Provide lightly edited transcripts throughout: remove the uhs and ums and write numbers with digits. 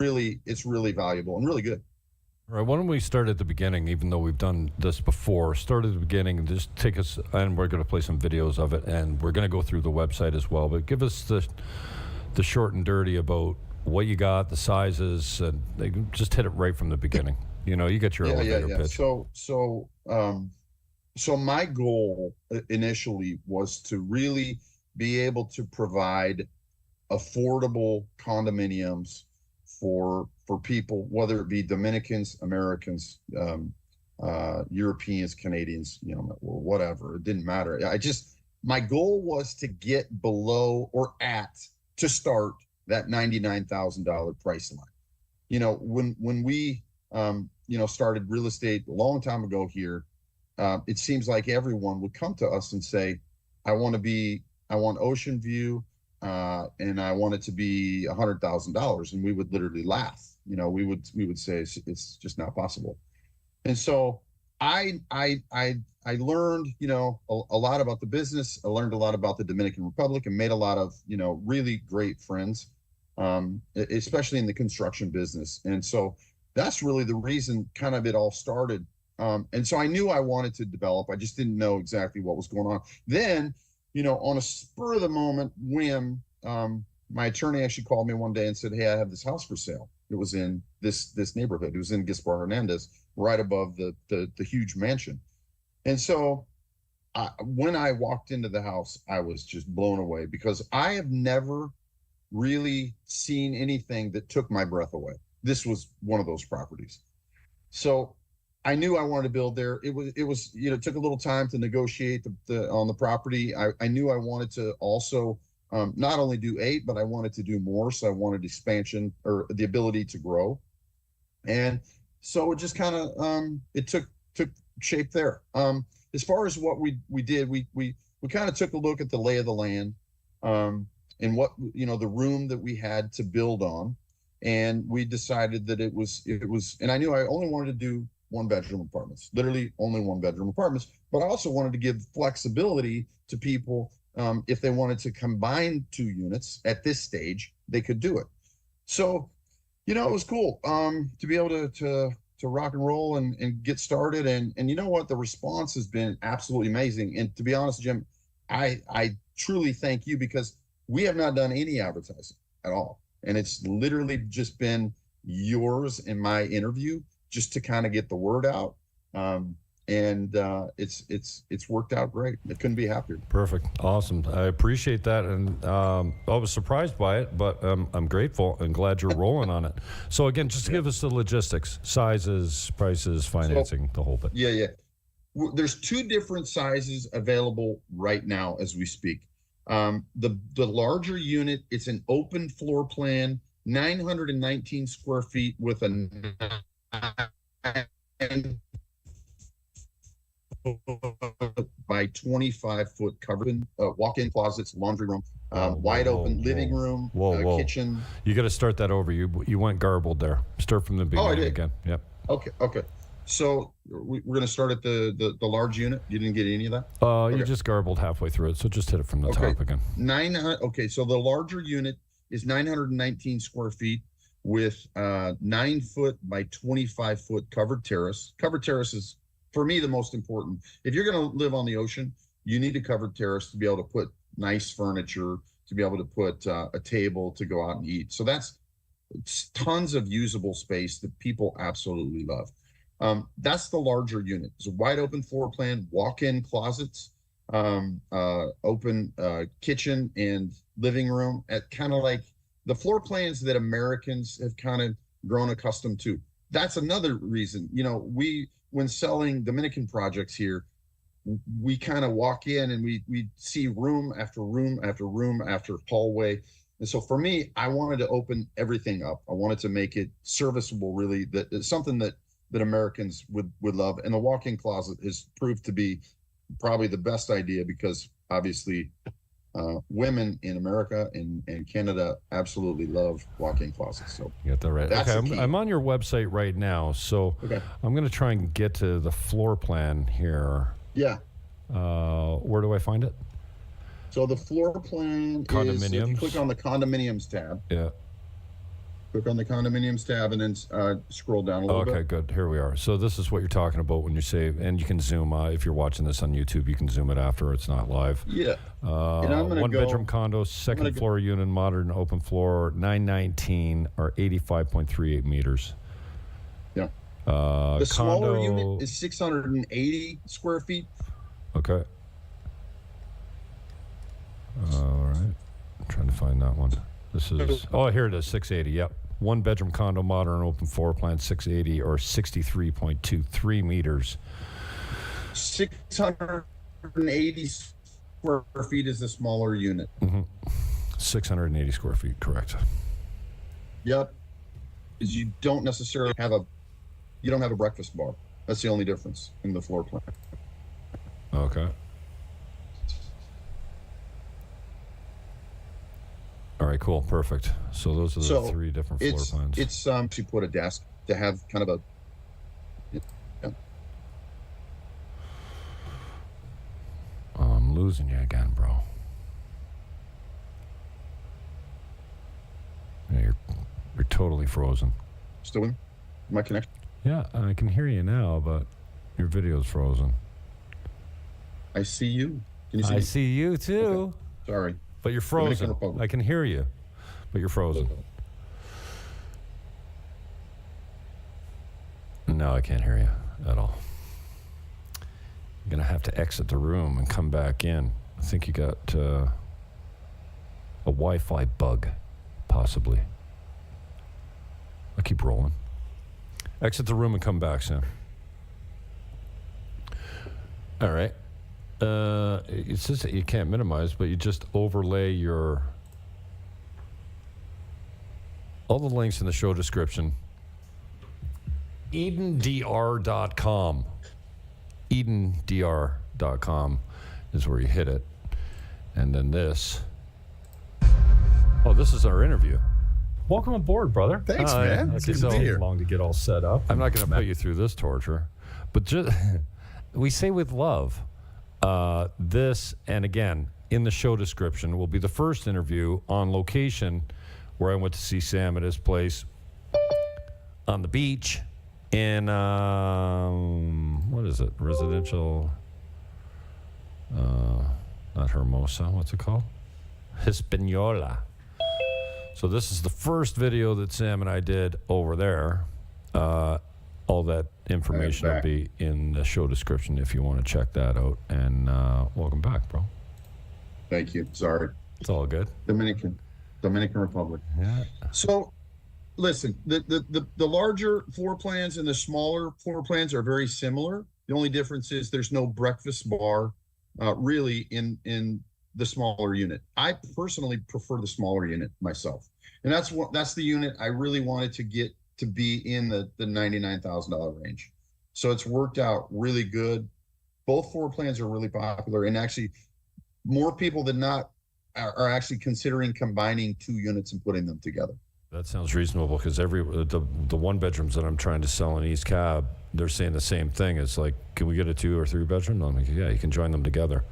it's really valuable and really good. All right, why don't we start at the beginning, even though we've done this before? Start at the beginning and just take us, and we're going to play some videos of it, and we're going to go through the website as well. But give us the short and dirty about what you got, the sizes, and just hit it right from the beginning. You know, you get your elevator pitch. So my goal initially was to really be able to provide affordable condominiums for people, whether it be Dominicans, Americans, Europeans, Canadians, you know, or whatever. It didn't matter. My goal was to get below or to start that $99,000 price line. You know, when we started real estate a long time ago here, it seems like everyone would come to us and say, I want ocean view, and I want it to be $100,000. And we would literally laugh. You know, we would say it's just not possible. And so I learned, you know, a lot about the business. I learned a lot about the Dominican Republic and made a lot of, you know, really great friends, especially in the construction business. And so that's really the reason kind of it all started. And so I knew I wanted to develop. I just didn't know exactly what was going on. Then, you know, on a spur of the moment whim, my attorney actually called me one day and said, hey, I have this house for sale. It was in this neighborhood. It was in Gaspar Hernandez, right above the huge mansion. And so when I walked into the house, I was just blown away because I have never really seen anything that took my breath away. This was one of those properties. So I knew I wanted to build there. It was you know, it took a little time to negotiate on the property. I knew I wanted to also not only do 8, but I wanted to do more. So I wanted expansion or the ability to grow. And so it just kind of it took shape there. As far as what we did, we kind of took a look at the lay of the land, and what, you know, the room that we had to build on, and we decided that it was, and I knew I only wanted to do 1-bedroom apartments, literally only 1-bedroom apartments, but I also wanted to give flexibility to people. If they wanted to combine 2 units at this stage, they could do it. So, you know, it was cool to be able to rock and roll and get started. And you know what? The response has been absolutely amazing. And to be honest, Jim, I truly thank you because we have not done any advertising at all. And it's literally just been yours and my interview just to kind of get the word out. And it's worked out great. I couldn't be happier. Perfect. Awesome. I appreciate that. And I was surprised by it, but I'm grateful and glad you're rolling on it. So again, just to give us the logistics, sizes, prices, financing, the whole bit. Yeah. There's 2 different sizes available right now as we speak. The larger unit, it's an open floor plan, 919 square feet with a 9 by 25 foot covered walk-in closets, laundry room, wide open living room, kitchen. You got to start that over. You went garbled there. Start from the beginning again. Yep. Okay. So we're going to start at the large unit. You didn't get any of that? You just garbled halfway through it, so just hit it from the top again. So the larger unit is 919 square feet with 9 foot by 25 foot covered terrace. Covered terrace is, for me, the most important. If you're going to live on the ocean, you need a covered terrace to be able to put nice furniture, to be able to put a table to go out and eat. So that's tons of usable space that people absolutely love. That's the larger unit. It's a wide open floor plan, walk-in closets, open kitchen and living room, at kind of like the floor plans that Americans have kind of grown accustomed to. That's another reason, you know, when selling Dominican projects here, we kind of walk in and we see room after room after room after hallway. And so for me, I wanted to open everything up. I wanted to make it serviceable, really, that it's something that Americans would love. And the walk-in closet has proved to be probably the best idea because obviously women in America and Canada absolutely love walk-in closets. So you got that right. Okay, I'm on your website right now, so I'm going to try and get to the floor plan here. Yeah. Where do I find it? So the floor plan is, if you click on the condominiums tab. Yeah. Click on the condominiums tab and then scroll down a little bit. Okay, good. Here we are. So this is what you're talking about when you say, and you can zoom. If you're watching this on YouTube, you can zoom it after. It's not live. Yeah. And I'm gonna One-bedroom condo, second floor unit, modern open floor, 919 or 85.38 meters. Yeah. The smaller condo, unit is 680 square feet. Okay. All right. I'm trying to find that one. This is, oh, here it is, 680. Yep. One bedroom condo, modern open floor plan, 680 or 63.23 meters. 680 square feet is the smaller unit. 680 square feet, correct. Yep. Because you don't necessarily have a breakfast bar. That's the only difference in the floor plan. Okay. All right, cool, perfect. So those are the three different floor plans. It's she put a desk to have kind of a. Yeah. Oh, I'm losing you again, bro. Yeah, you're totally frozen. Still with me? My connection? Yeah, I can hear you now, but your video's frozen. I see you. Can you see me? I see you too. Okay. Sorry. But you're frozen. I can hear you, but you're frozen. No, I can't hear you at all. You're going to have to exit the room and come back in. I think you got a Wi-Fi bug, possibly. I'll keep rolling. Exit the room and come back, Sam. All right. It says that you can't minimize, but you just overlay all the links in the show description. EdenDR.com. EdenDR.com is where you hit it. And then this. Oh, this is our interview. Welcome aboard, brother. Thanks, man. Okay, It's good so to be here. long to get all set up. I'm not going to put you through this torture, but just we say with love. This, and again, in the show description, will be the first interview on location where I went to see Sam at his place on the beach in, what is it, residential, not Hermosa, what's it called? Hispaniola. So this is the first video that Sam and I did over there. All that information will be in the show description if you want to check that out. And welcome back, bro. Thank you. Sorry. It's all good. Dominican Republic. Yeah. So, listen, the larger floor plans and the smaller floor plans are very similar. The only difference is there's no breakfast bar, really, in the smaller unit. I personally prefer the smaller unit myself, and that's the unit I really wanted to get to be in the $99,000 range. So it's worked out really good. Both floor plans are really popular, and actually more people than not are actually considering combining two units and putting them together. That sounds reasonable, because the one bedrooms that I'm trying to sell in East Cab, they're saying the same thing. It's like, can we get a 2 or 3 bedroom? I'm like, yeah, you can join them together.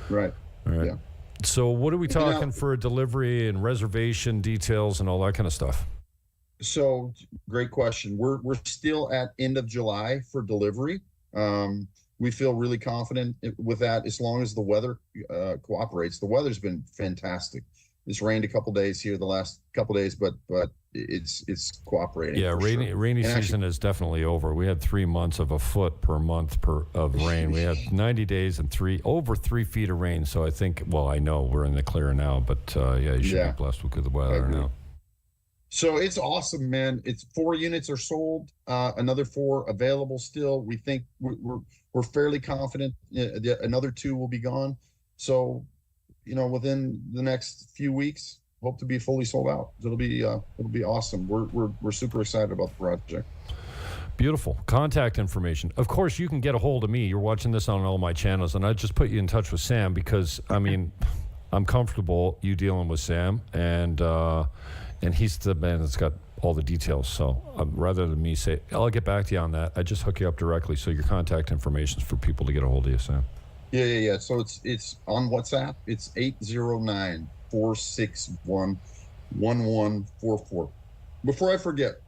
Right. All right. Yeah. So what are we talking for delivery and reservation details and all that kind of stuff? So great question. We're still at end of July for delivery. We feel really confident with that, as long as the weather cooperates. The weather's been fantastic. It's rained a couple days here the last couple days, but it's cooperating. Yeah, rainy season is definitely over. We had 3 months of a foot per month of rain. We had 90 days and over 3 feet of rain. So I think, well, I know we're in the clear now, but yeah, you should be blessed with good weather now. So it's awesome, man. It's 4 units are sold, another 4 available still. We think we're fairly confident another 2 will be gone. So, within the next few weeks, hope to be fully sold out. It'll be awesome. We're super excited about the project. Beautiful. Contact information. Of course, you can get a hold of me. You're watching this on all my channels, and I just put you in touch with Sam because, I mean, I'm comfortable you dealing with Sam, and he's the man that's got all the details. So rather than me say, I'll get back to you on that, I just hook you up directly. So your contact information is for people to get a hold of you, Sam. Yeah. So it's on WhatsApp. It's 809-461-1144. Before I forget,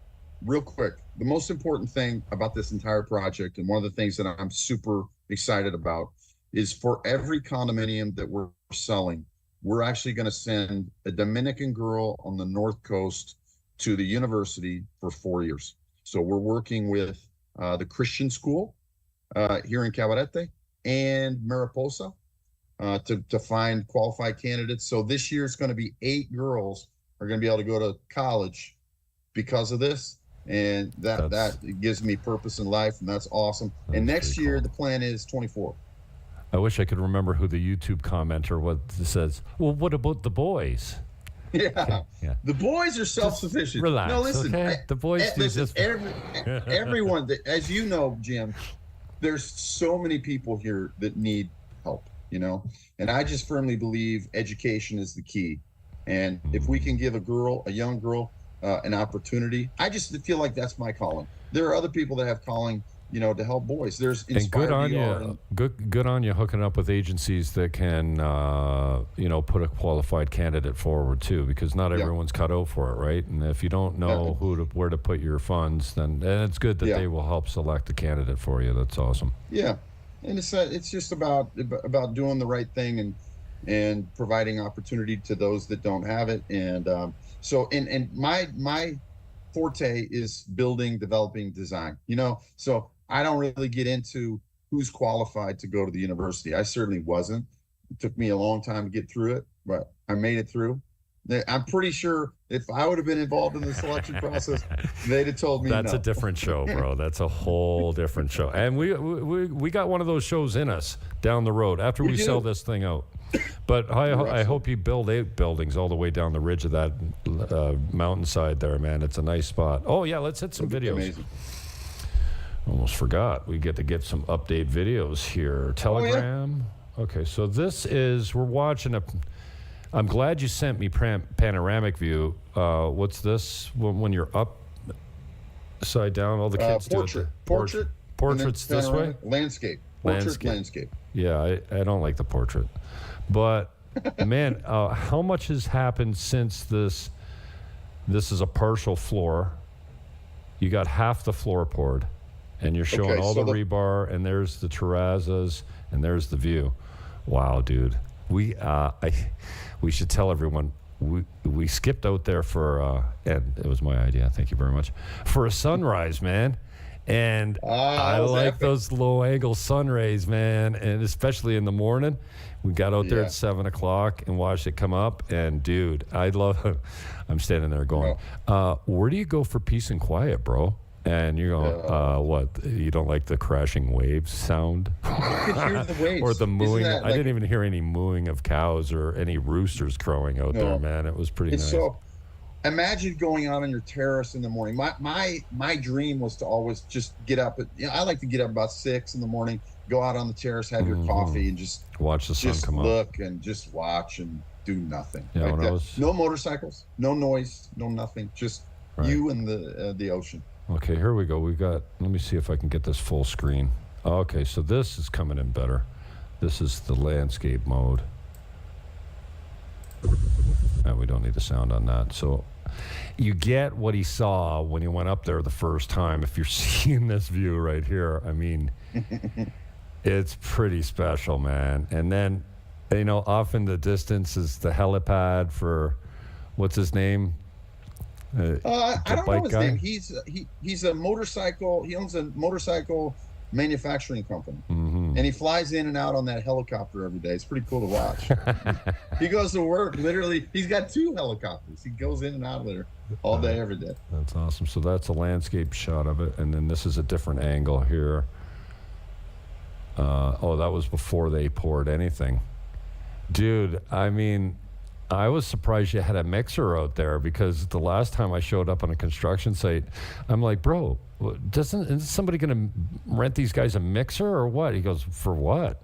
real quick, the most important thing about this entire project, and one of the things that I'm super excited about, is for every condominium that we're selling, we're actually going to send a Dominican girl on the North Coast to the university for 4 years. So we're working with the Christian school here in Cabarete and Mariposa to find qualified candidates. So this year it's going to be 8 girls are going to be able to go to college because of this. And that gives me purpose in life, and that's awesome. And next year, the plan is 24. I wish I could remember who the YouTube commenter says. Well, what about the boys? Yeah. The boys are self-sufficient. Just relax. No, listen. Okay? The boys do just... everyone, as you know, Jim, there's so many people here that need help, you know? And I just firmly believe education is the key. And if we can give a young girl, an opportunity, I just feel like that's my calling. There are other people that have calling, you know, to help boys. There's Inspire and good on you hooking up with agencies that can you know, put a qualified candidate forward too, because not everyone's cut out for it, right? And if you don't know where to put your funds, then it's good that they will help select a candidate for you. That's awesome. Yeah, and it's just about doing the right thing and providing opportunity to those that don't have it. And so my forte is building, developing, design, you know, so I don't really get into who's qualified to go to the university. I certainly wasn't. It took me a long time to get through it, but I made it through. I'm pretty sure if I would have been involved in the selection process, they'd have told me that's a different show, bro. That's a whole different show. And we got one of those shows in us down the road after we sell this thing out. But I hope you build 8 buildings all the way down the ridge of that mountainside there, man. It's a nice spot. Oh, yeah, let's hit some videos. Amazing. Almost forgot. We get to get some update videos here. Telegram. Oh, yeah. Okay, so this is, we're watching I'm glad you sent me panoramic view. What's this? When you're upside down, all the kids portrait. do it. Portraits this way? Landscape. Landscape. Yeah, I don't like the portrait. But, man, how much has happened since this is a partial floor. You got half the floor poured, and you're showing all the rebar, and there's the terrazas, and there's the view. Wow, dude. We should tell everyone, we skipped out there for, and it was my idea, thank you very much, for a sunrise, man. And I like those low-angle sun rays, man, and especially in the morning. We got out there at 7 o'clock and watched it come up, and, dude, I'm standing there going, where do you go for peace and quiet, bro? And you're going, what, you don't like the crashing waves sound? You could hear the waves. Or the mooing. I didn't even hear any mooing of cows or any roosters crowing out there, man. It was pretty nice. So, imagine going out on your terrace in the morning. My dream was to always just get up I like to get up about 6 in the morning, go out on the terrace, have your coffee, and just watch the sun come up. Look and just watch and do nothing. Yeah, no motorcycles, no noise, no nothing. Just you and the ocean. Okay, here we go. Let me see if I can get this full screen. Okay, so this is coming in better. This is the landscape mode. And we don't need the sound on that. So you get what he saw when he went up there the first time. If you're seeing this view right here, I mean, it's pretty special, man. And then, you know, off in the distance is the helipad for, what's his name? I don't know his name. He's a motorcycle. He owns a motorcycle manufacturing company, and he flies in and out on that helicopter every day. It's pretty cool to watch. He goes to work literally. He's got 2 helicopters. He goes in and out of there all day, every day. That's awesome. So that's a landscape shot of it, and then this is a different angle here. That was before they poured anything, dude. I mean, I was surprised you had a mixer out there, because the last time I showed up on a construction site, I'm like, bro, isn't somebody going to rent these guys a mixer or what? He goes, for what?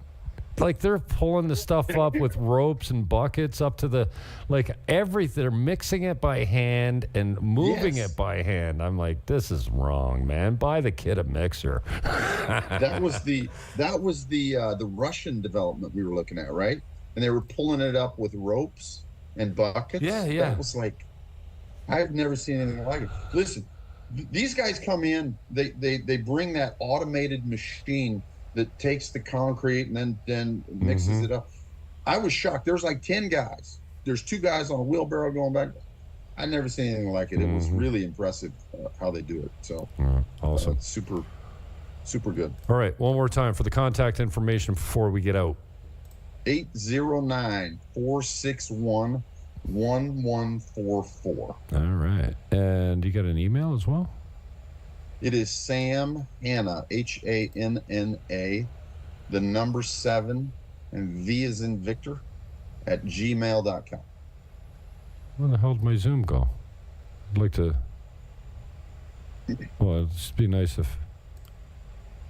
Like, they're pulling the stuff up with ropes and buckets up to the, like, everything. They're mixing it by hand and moving it by hand. I'm like, this is wrong, man. Buy the kid a mixer. That was the Russian development we were looking at, right? And they were pulling it up with ropes and buckets. Yeah. That was like I've never seen anything like it. Listen, these guys come in, they bring that automated machine that takes the concrete and then mixes Mm-hmm. it up. I was shocked. There's like 10 guys. There's two guys on a wheelbarrow going back. I never seen anything like it. It was Mm-hmm. really impressive how they do it. So Awesome. super, super good. All right, one more time for the contact information before we get out. 809-461-1144. All right. And you got an email as well? It is Sam Hanna, Hanna, the number 7, and V as in Victor, at gmail.com. Where the hell did my Zoom go? I'd like to. Well, it'd just be nice if.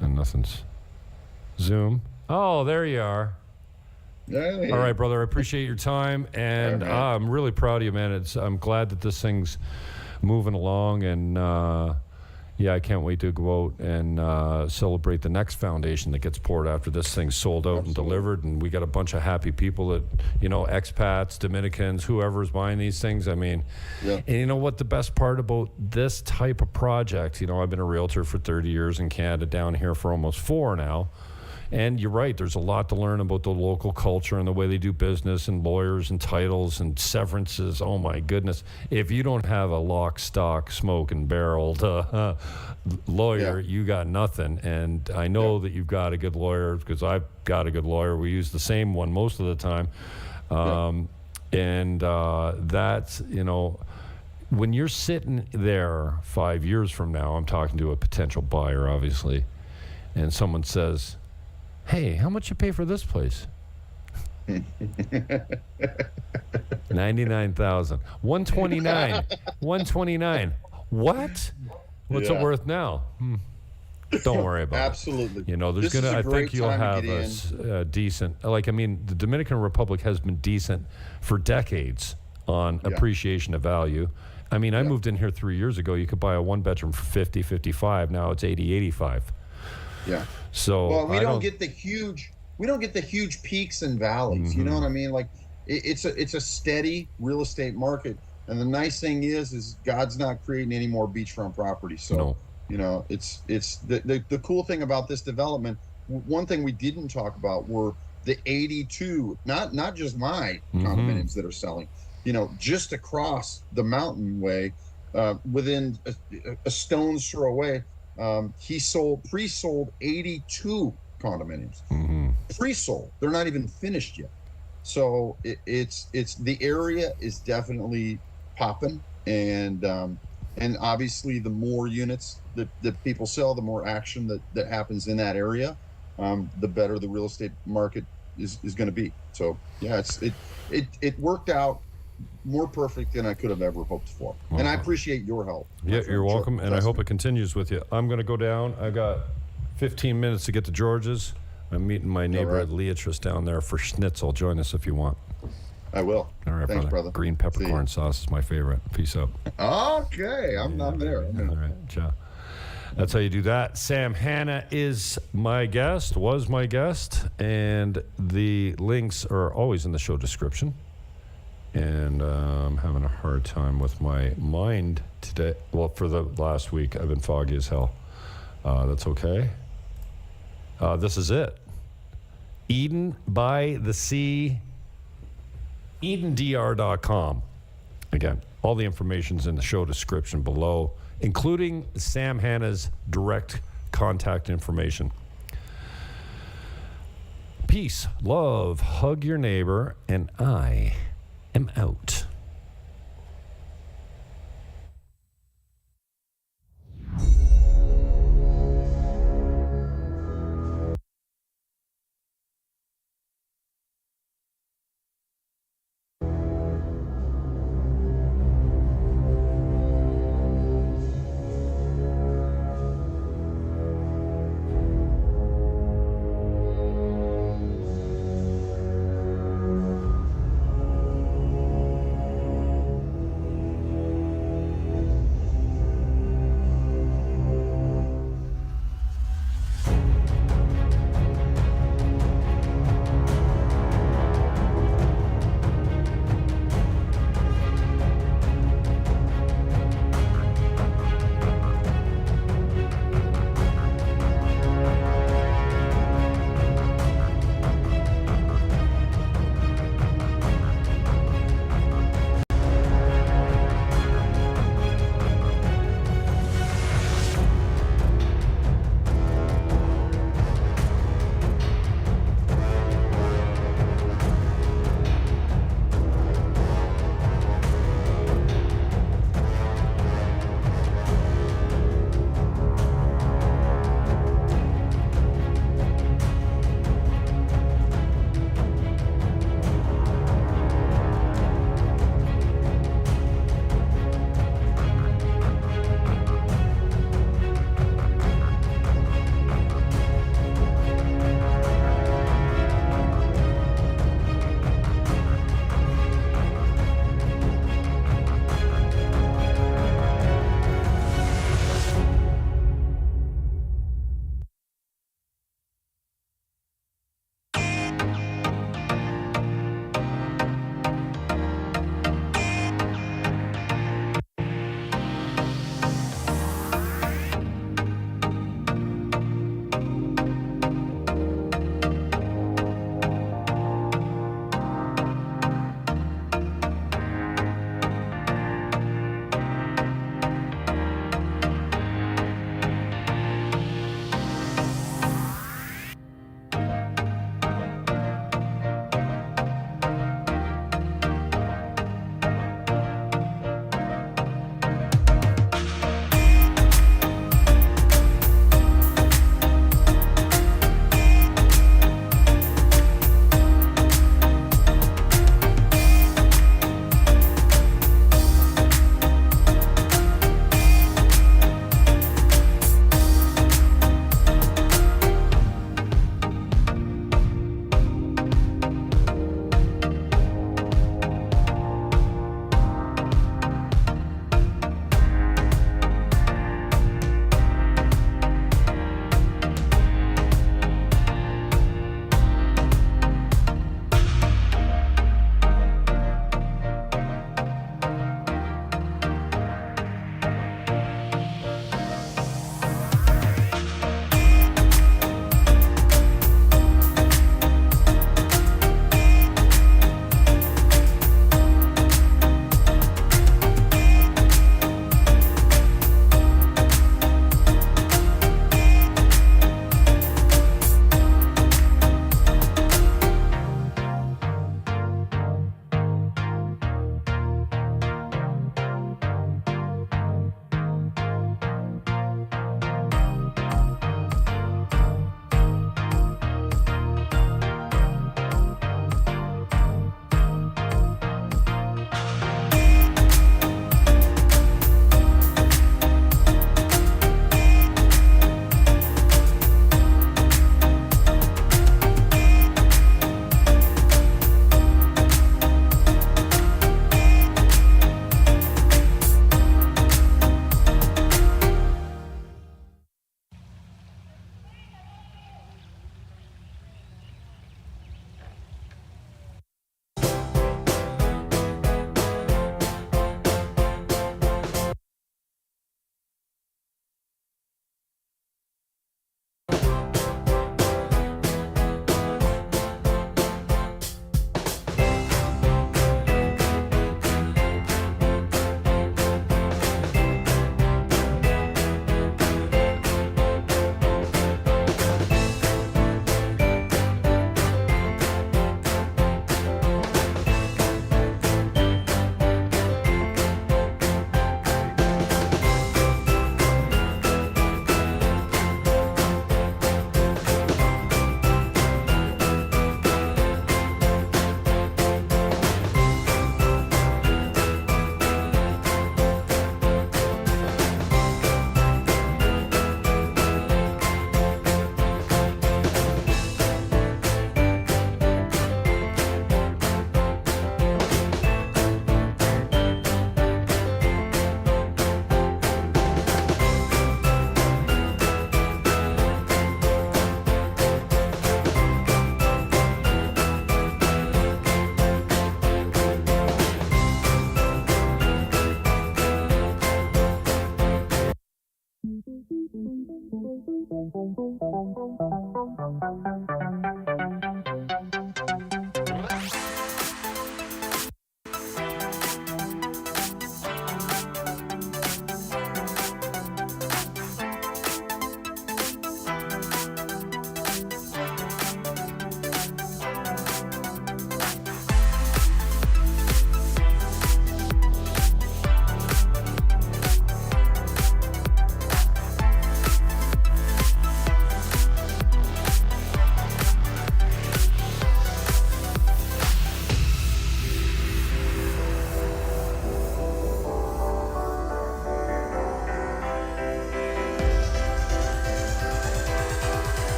And nothing's. Zoom. Oh, there you are. Hey. All right, brother. I appreciate your time, and I'm really proud of you, man. I'm glad that this thing's moving along, and yeah, I can't wait to go out and celebrate the next foundation that gets poured after this thing's sold out and delivered. And we got a bunch of happy people that, expats, Dominicans, whoever's buying these things. I mean, and you know what? The best part about this type of project, I've been a realtor for 30 years in Canada, down here for almost 4 now. And you're right, there's a lot to learn about the local culture and the way they do business and lawyers and titles and severances. Oh my goodness. If you don't have a lock, stock, smoke and barreled lawyer, you got nothing. And I know that you've got a good lawyer because I've got a good lawyer. We use the same one most of the time. And that's, when you're sitting there 5 years from now, I'm talking to a potential buyer, obviously, and someone says, "Hey, how much you pay for this place?" 99,000. 129. 129. What? What's it worth now? Don't worry about Absolutely. it. There's gonna. I think you'll have a decent. The Dominican Republic has been decent for decades on appreciation of value. I mean, I moved in here 3 years ago. You could buy a 1-bedroom for 50, 55. Now it's 80, 85. Yeah. So we don't get the huge peaks and valleys. You know what I mean? Like it's a steady real estate market. And the nice thing is God's not creating any more beachfront property. So it's the cool thing about this development. One thing we didn't talk about were the 82, not just my condominiums that are selling. Just across the mountain way, within a stone's throw away. He pre-sold 82 condominiums. Pre-sold. They're not even finished yet. So it's the area is definitely popping, and obviously the more units that people sell, the more action that happens in that area, the better the real estate market is going to be. So yeah, it worked out more perfect than I could have ever hoped for. And I appreciate your help. Yeah, you're welcome, and I hope it continues with you. I'm going to go down. I got 15 minutes to get to George's. I'm meeting my neighbor at Leatrice down there for schnitzel. Join us if you want. I will. All right, thanks, brother. Green peppercorn sauce is my favorite. Peace out. Okay, I'm there. All right, ciao. That's how you do that. Sam Hanna is my guest, was my guest, and the links are always in the show description. And I'm having a hard time with my mind today. Well, for the last week, I've been foggy as hell. That's okay. This is it. Eden by the Sea, EdenDR.com. Again, all the information's in the show description below, including Sam Hanna's direct contact information. Peace, love, hug your neighbor, and I am out.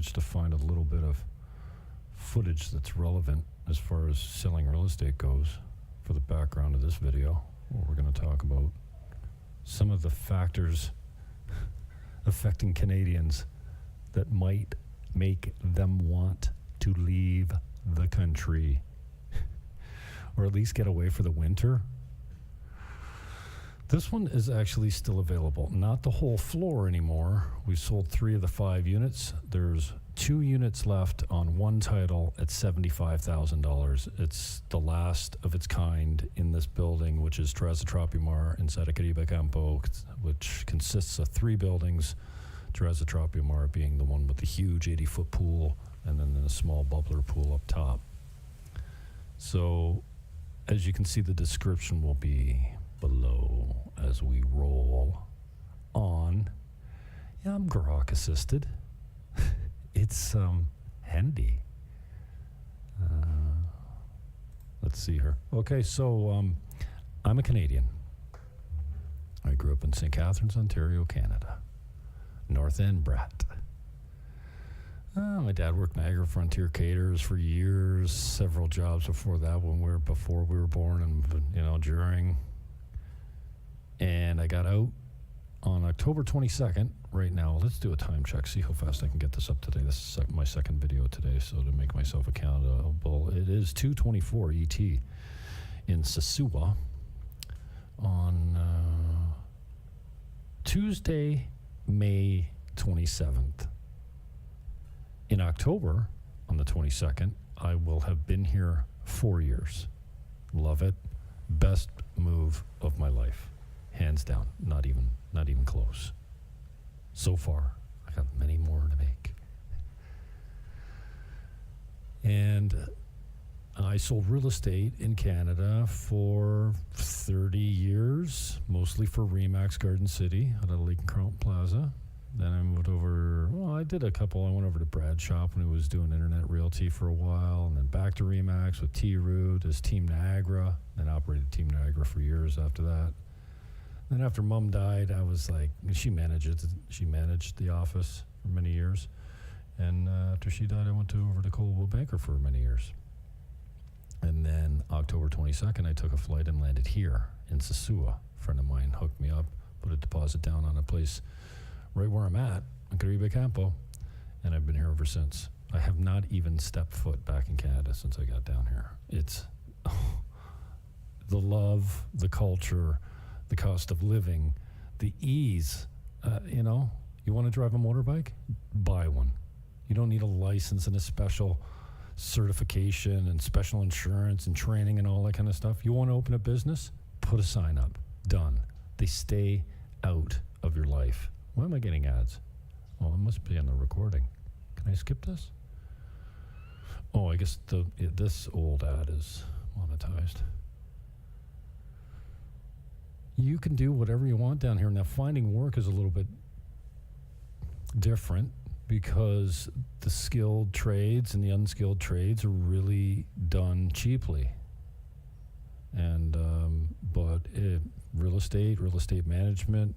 managed to find a little bit of footage that's relevant as far as selling real estate goes for the background of this video. We're going to talk about some of the factors affecting Canadians that might make them want to leave the country or at least get away for the winter. This one is actually still available. Not the whole floor anymore. We sold 3 of the 5 units. There's 2 units left on one title at $75,000. It's the last of its kind in this building, which is Terraza Tropimar inside of Caribe Campo, which consists of 3 buildings. Terraza Tropimar being the one with the huge 80-foot pool, and then a small bubbler pool up top. So, as you can see, the description will be below as we roll on. Yeah, I'm Grok assisted. It's handy. Let's see here. Okay, so I'm a Canadian. I grew up in St. Catharines, Ontario, Canada. North End brat. My dad worked Niagara Frontier Caterers for years, several jobs before that before we were born and, during. And I got out on October 22nd. Right now, let's do a time check, see how fast I can get this up today. This is my second video today, so to make myself accountable, it is 2:24 ET in Sosua on Tuesday, May 27th. In October, on the 22nd, I will have been here 4 years. Love it. Best move of my life. Hands down. Not even close. So far, I got many more to make. And I sold real estate in Canada for 30 years, mostly for Remax Garden City out of Lakefront Plaza. Then I moved over, I did a couple. I went over to Brad's shop when he was doing internet realty for a while, and then back to Remax with T-Root as Team Niagara, and operated Team Niagara for years after that. Then after Mom died, I was like, she managed the office for many years. And after she died, I went over to Coldwell Banker for many years. And then October 22nd, I took a flight and landed here in Sosua. A friend of mine hooked me up, put a deposit down on a place right where I'm at, in Caribe Campo, and I've been here ever since. I have not even stepped foot back in Canada since I got down here. It's the love, the culture, the cost of living, the ease. You want to drive a motorbike? Buy one. You don't need a license and a special certification and special insurance and training and all that kind of stuff. You want to open a business? Put a sign up. Done. They stay out of your life. Why am I getting ads? Oh, it must be on the recording. Can I skip this? Oh, I guess this old ad is monetized. You can do whatever you want down here. Now, finding work is a little bit different because the skilled trades and the unskilled trades are really done cheaply. And, real estate management,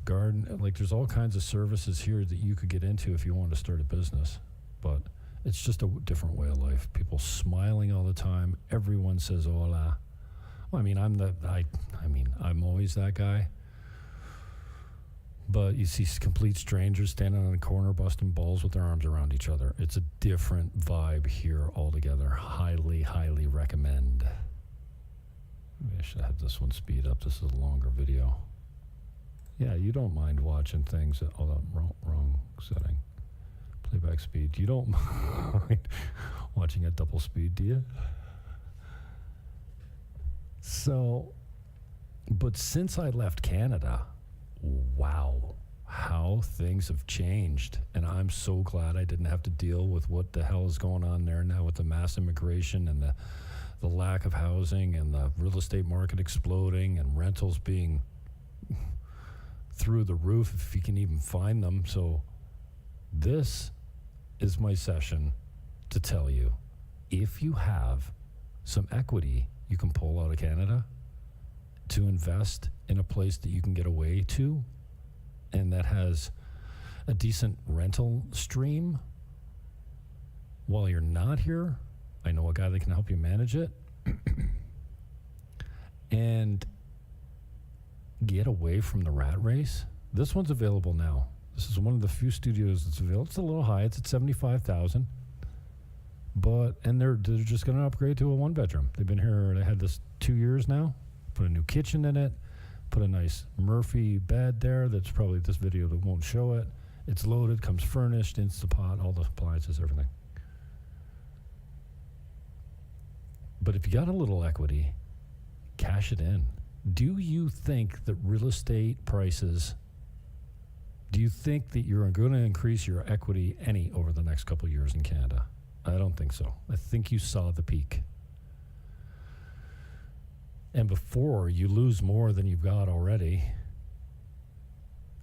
garden, there's all kinds of services here that you could get into if you want to start a business. But it's just a different way of life. People smiling all the time. Everyone says hola. Well, I'm always that guy. But you see complete strangers standing on a corner busting balls with their arms around each other. It's a different vibe here altogether. Highly, highly recommend. Maybe I should have this one speed up. This is a longer video. Yeah, you don't mind watching things. Wrong setting. Playback speed. You don't mind watching at double speed, do you? So, but since I left Canada, wow, how things have changed. And I'm so glad I didn't have to deal with what the hell is going on there now with the mass immigration and the lack of housing and the real estate market exploding and rentals being through the roof if you can even find them. So this is my session to tell you, if you have some equity you can pull out of Canada to invest in a place that you can get away to and that has a decent rental stream while you're not here, I know a guy that can help you manage it and get away from the rat race. This one's available now. This is one of the few studios that's available. It's a little high. It's at $75,000. And they're just going to upgrade to a 1-bedroom. They've been here. They had this 2 years now. Put a new kitchen in it. Put a nice Murphy bed there. That's probably this video that won't show it. It's loaded, comes furnished, Instapot, all the appliances, everything. But if you got a little equity, cash it in. Do you think that real estate prices, do you think that you're going to increase your equity any over the next couple of years in Canada? I don't think so. I think you saw the peak. And before you lose more than you've got already,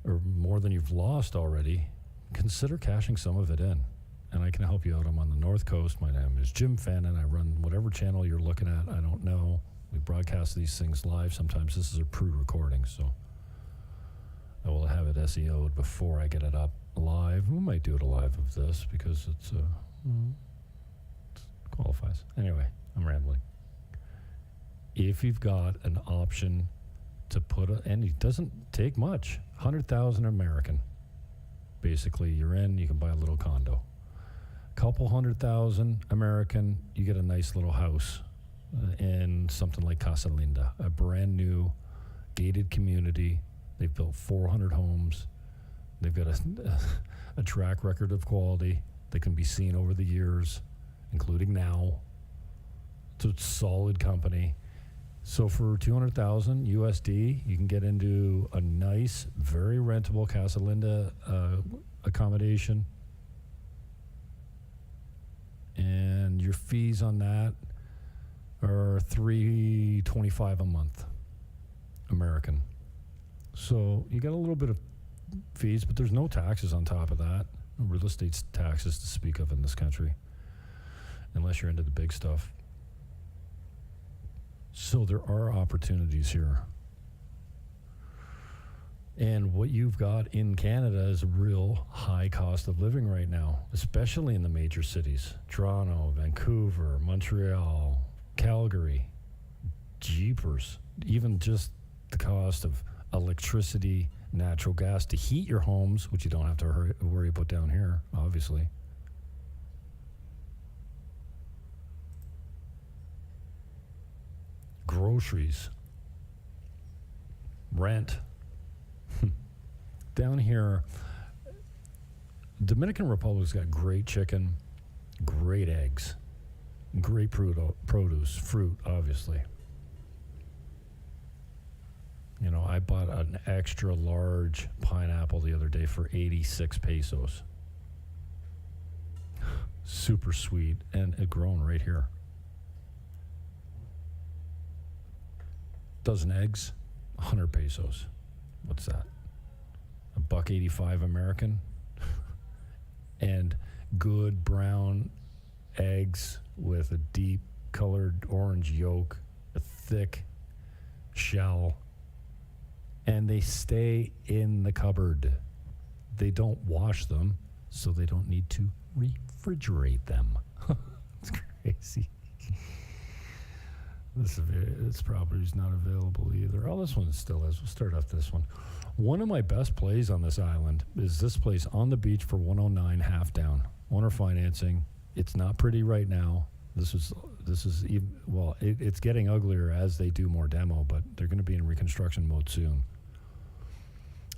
or more than you've lost already, consider cashing some of it in. And I can help you out. I'm on the North Coast. My name is Jim Fannin. I run whatever channel you're looking at. I don't know. We broadcast these things live. Sometimes this is a pre-recording, so I will have it SEO'd before I get it up live. We might do it live of this because it qualifies. Anyway, I'm rambling. If you've got an option to put and it doesn't take much, 100,000 American. Basically, you're in, you can buy a little condo. Couple 100,000 American, you get a nice little house in something like Casa Linda, a brand new gated community. They've built 400 homes. They've got a track record of quality that can be seen over the years, including now. It's a solid company. So for 200,000 USD, you can get into a nice, very rentable Casa Linda accommodation. And your fees on that are $325 a month, American. So you got a little bit of fees, but there's no taxes on top of that. No real estate taxes to speak of in this country, unless you're into the big stuff. So there are opportunities here. And what you've got in Canada is a real high cost of living right now, especially in the major cities. Toronto, Vancouver, Montreal, Calgary, jeepers. Even just the cost of electricity, natural gas to heat your homes, which you don't have to worry about down here, obviously. Groceries, rent. Down here, Dominican Republic's got great chicken, great eggs, great produce, fruit, obviously. You know, I bought an extra large pineapple the other day for 86 pesos. Super sweet, and it grown right here. Dozen eggs, 100 pesos. What's that? $1.85 American. And good brown eggs with a deep colored orange yolk, a thick shell, and they stay in the cupboard. They don't wash them, so they don't need to refrigerate them. It's crazy. This property is not available either. Oh, this one still is. We'll start off this one. One of my best plays on this island is this place on the beach for 109 half down. Owner financing. It's not pretty right now. This is even, well, it's getting uglier as they do more demo, but they're going to be in reconstruction mode soon.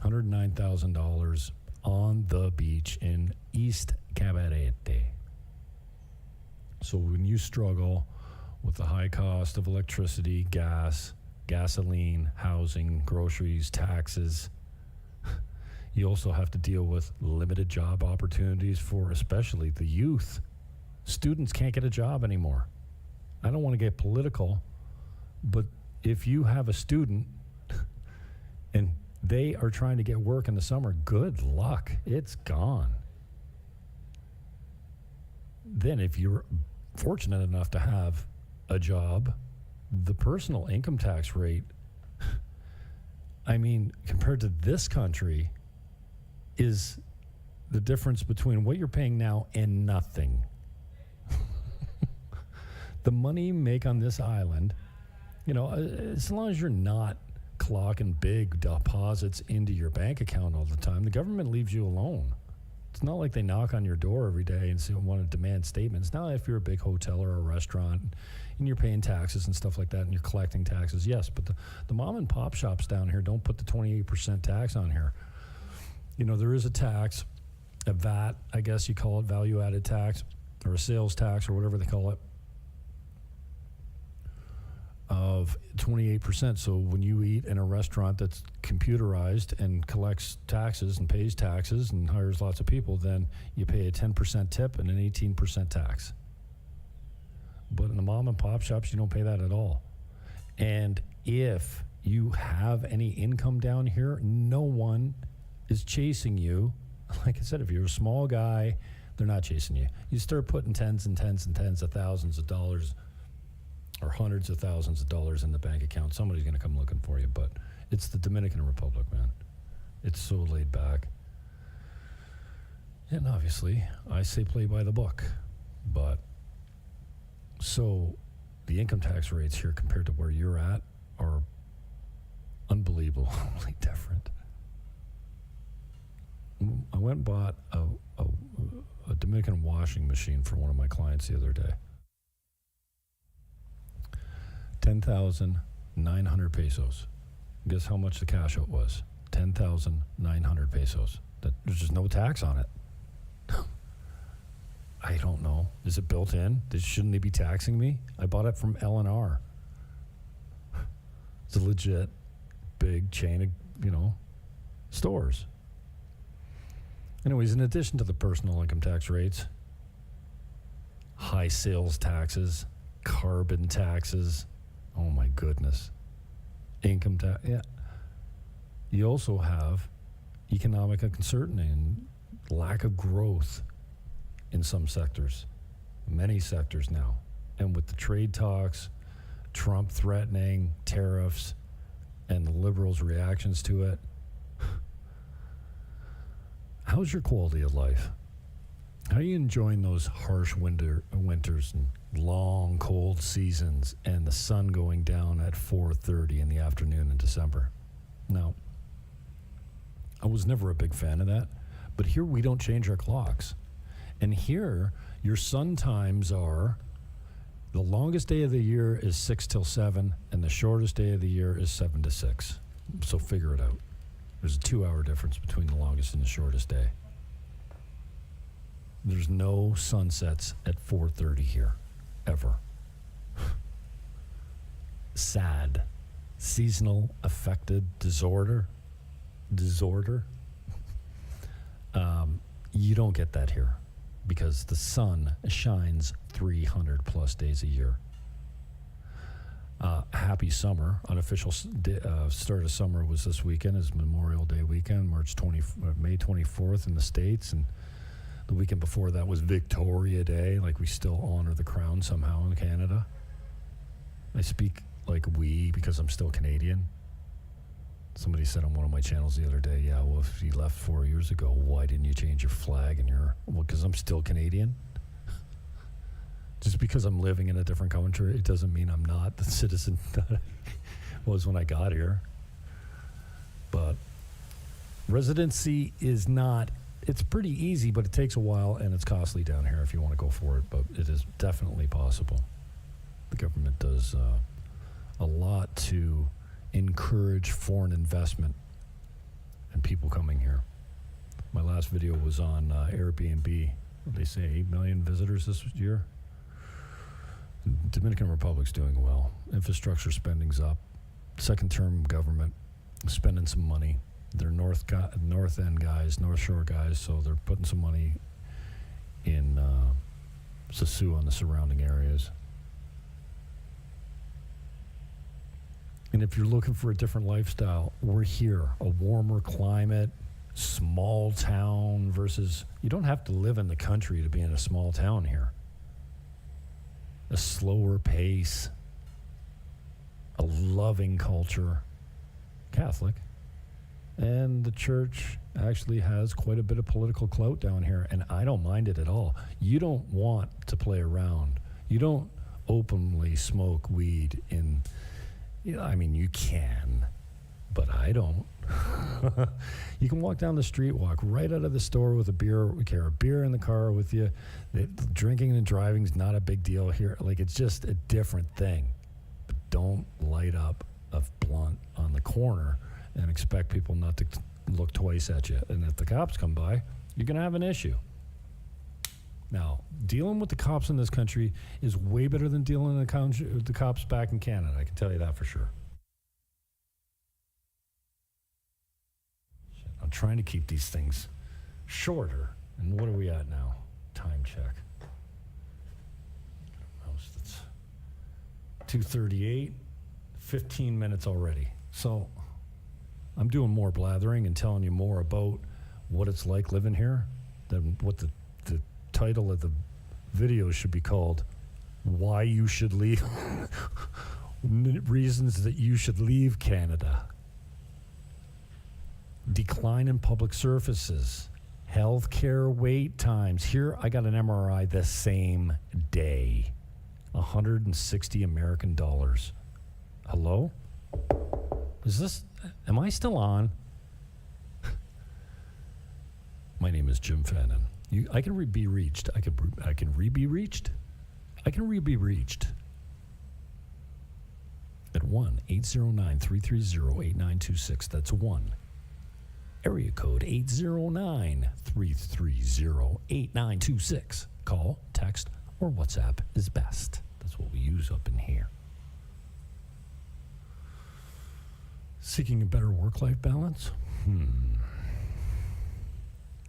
$109,000 on the beach in East Cabarete. So when you struggle with the high cost of electricity, gas, gasoline, housing, groceries, taxes, you also have to deal with limited job opportunities for especially the youth. Students can't get a job anymore. I don't want to get political, but if you have a student and they are trying to get work in the summer, good luck. It's gone. Then if you're fortunate enough to have a job, the personal income tax rate, I mean, compared to this country, is the difference between what you're paying now and nothing. The money you make on this island, you know, as long as you're not clocking big deposits into your bank account all the time, the government leaves you alone. It's not like they knock on your door every day and say, want to demand statements. Now, if you're a big hotel or a restaurant and you're paying taxes and stuff like that and you're collecting taxes, yes, but the mom and pop shops down here don't put the 28% tax on here. You know, there is a tax a VAT, I guess you call it, value-added tax, or a sales tax, or whatever they call it, of 28%. So when you eat in a restaurant that's computerized and collects taxes and pays taxes and hires lots of people, then you pay a 10% tip and an 18% tax. But in the mom and pop shops, you don't pay that at all. And if you have any income down here, no one is chasing you. Like I said, if you're a small guy, they're not chasing you. You start putting tens and tens and tens of thousands of dollars or hundreds of thousands of dollars in the bank account, somebody's going to come looking for you. But it's the Dominican Republic, man. It's so laid back. And obviously, I say play by the book. But so the income tax rates here compared to where you're at are unbelievably different. I went and bought a Dominican washing machine for one of my clients the other day. 10,900 pesos. Guess how much the cash out was? 10,900 pesos. There's just no tax on it. I don't know. Is it built in? Shouldn't they be taxing me? I bought it from L&R. It's a legit big chain of, stores. Anyways, in addition to the personal income tax rates, high sales taxes, carbon taxes, oh my goodness, income tax, yeah. You also have economic uncertainty and lack of growth in some sectors, many sectors now. And with the trade talks, Trump threatening tariffs, and the liberals' reactions to it, how's your quality of life? How are you enjoying those harsh winters and long, cold seasons and the sun going down at 4:30 in the afternoon in December? Now, I was never a big fan of that, but here we don't change our clocks. And here, your sun times are, the longest day of the year is 6 till 7, and the shortest day of the year is 7 to 6. So figure it out. There's a 2-hour difference between the longest and the shortest day. There's no sunsets at 4:30 here, ever. Sad. Seasonal affected disorder. You don't get that here because the sun shines 300 plus days a year. Happy summer. Unofficial start of summer was this weekend, is Memorial Day weekend, May 24th in the States, and the weekend before that was Victoria Day. Like, we still honor the crown somehow in Canada. I speak like we because I'm still Canadian. Somebody said on one of my channels the other day, yeah, well, if you left 4 years ago, why didn't you change your flag? And well, because I'm still Canadian. Just because I'm living in a different country, it doesn't mean I'm not the citizen that I was when I got here. But residency is not, it's pretty easy, but it takes a while and it's costly down here if you want to go for it, but it is definitely possible. The government does a lot to encourage foreign investment and people coming here. My last video was on Airbnb. They say 8 million visitors this year. Dominican Republic's doing well. Infrastructure spending's up. Second term government spending some money. They're North End guys, North Shore guys, so they're putting some money in Sosúa and the surrounding areas. And if you're looking for a different lifestyle, we're here. A warmer climate, small town versus, you don't have to live in the country to be in a small town here. A slower pace, a loving culture, Catholic. And the church actually has quite a bit of political clout down here, and I don't mind it at all. You don't want to play around. You don't openly smoke weed in, I mean, you can, but I don't. You can walk down the street, walk right out of the store with a beer in the car with you. Drinking and driving is not a big deal here. Like, it's just a different thing. But don't light up a blunt on the corner and expect people not to look twice at you. And if the cops come by, you're going to have an issue. Now, dealing with the cops in this country is way better than dealing with the cops back in Canada. I can tell you that for sure. I'm trying to keep these things shorter. And what are we at now? Time check. It's 2:38, 15 minutes already. So I'm doing more blathering and telling you more about what it's like living here than what the title of the video should be called. Why you should leave. Reasons that you should leave Canada. Decline in public services. Healthcare wait times. Here, I got an MRI the same day. 160 American dollars. Hello? Am I still on? My name is Jim Fannin. I can be reached. I can be reached. I can be reached at 1-809-330-8926. That's 1. Area code 809-330-8926. Call, text, or WhatsApp is best. That's what we use up in here. Seeking a better work-life balance?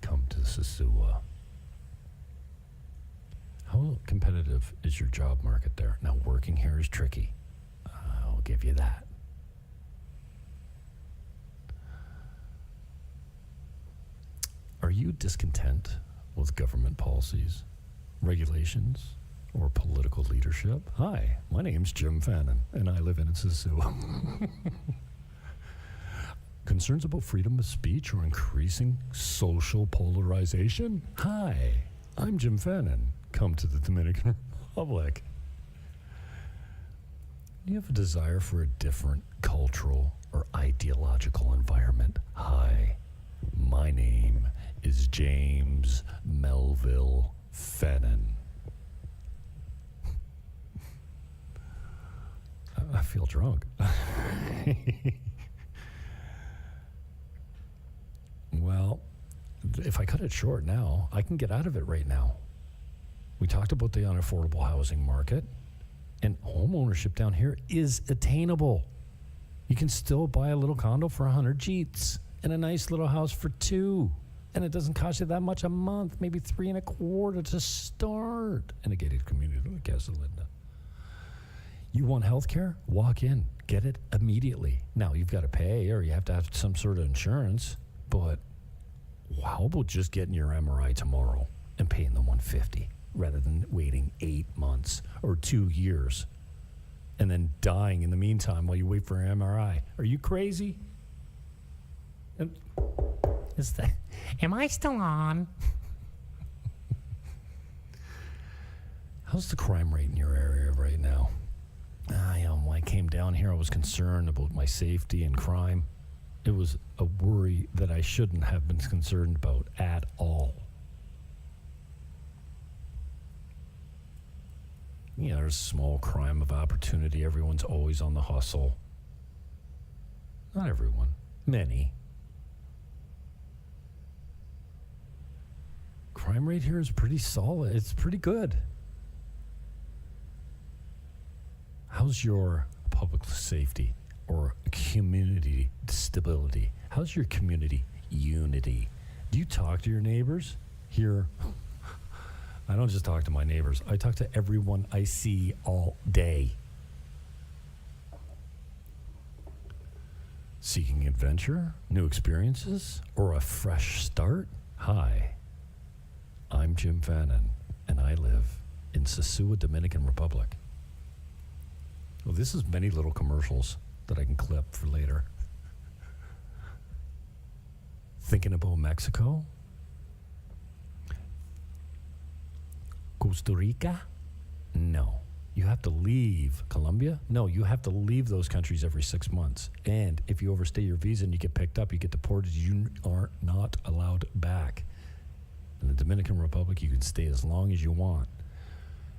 Come to Sosua. How competitive is your job market there? Now, working here is tricky. I'll give you that. Are you discontent with government policies, regulations, or political leadership? Hi, my name's Jim Fannin, and I live in Sosua. Concerns about freedom of speech or increasing social polarization? Hi, I'm Jim Fannin. Come to the Dominican Republic. Do you have a desire for a different cultural or ideological environment? Hi, my name is James Melville Fannin. I feel drunk. Well, if I cut it short now, I can get out of it right now. We talked about the unaffordable housing market, and home ownership down here is attainable. You can still buy a little condo for 100 G's and a nice little house for 2, and it doesn't cost you that much a month, maybe 3.25 to start in a gated community like Casalinda. You want health care? Walk in, get it immediately. Now, you've got to pay, or you have to have some sort of insurance, but how about just getting your MRI tomorrow and paying the $150 rather than waiting 8 months or 2 years and then dying in the meantime while you wait for an MRI? Are you crazy? Am I still on? How's the crime rate in your area right now? When I came down here, I was concerned about my safety and crime. It was a worry that I shouldn't have been concerned about at all. Yeah, there's small crime of opportunity. Everyone's always on the hustle. Not everyone. Many. Crime rate here is pretty solid. It's pretty good. How's your public safety or community stability? How's your community unity? Do you talk to your neighbors? Here, I don't just talk to my neighbors. I talk to everyone I see all day. Seeking adventure, new experiences, or a fresh start? Hi, I'm Jim Fannin, and I live in Sosúa, Dominican Republic. Well, this is many little commercials that I can clip for later. Thinking about Mexico? Costa Rica? No. You have to leave. Colombia? No, you have to leave those countries every 6 months. And if you overstay your visa and you get picked up, you get deported, you are not allowed back. In the Dominican Republic, you can stay as long as you want.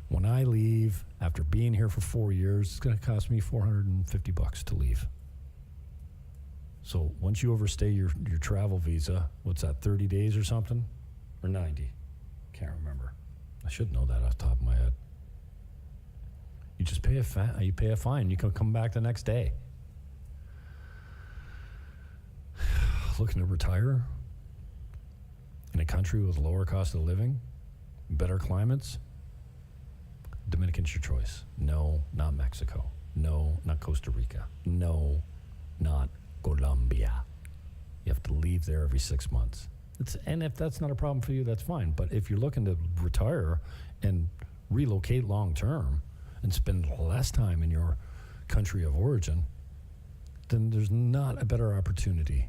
When I leave, after being here for 4 years, it's going to cost me $450 to leave. So once you overstay your travel visa, what's that, 30 days or something? or 90. Can't remember. I should know that off the top of my head. You just pay a fine. You can come back the next day. Looking to retire in a country with lower cost of living, better climates? Dominican's your choice. No, not Mexico. No, not Costa Rica. No, not Colombia. You have to leave there every 6 months. And if that's not a problem for you, that's fine. But if you're looking to retire and relocate long term and spend less time in your country of origin, then there's not a better opportunity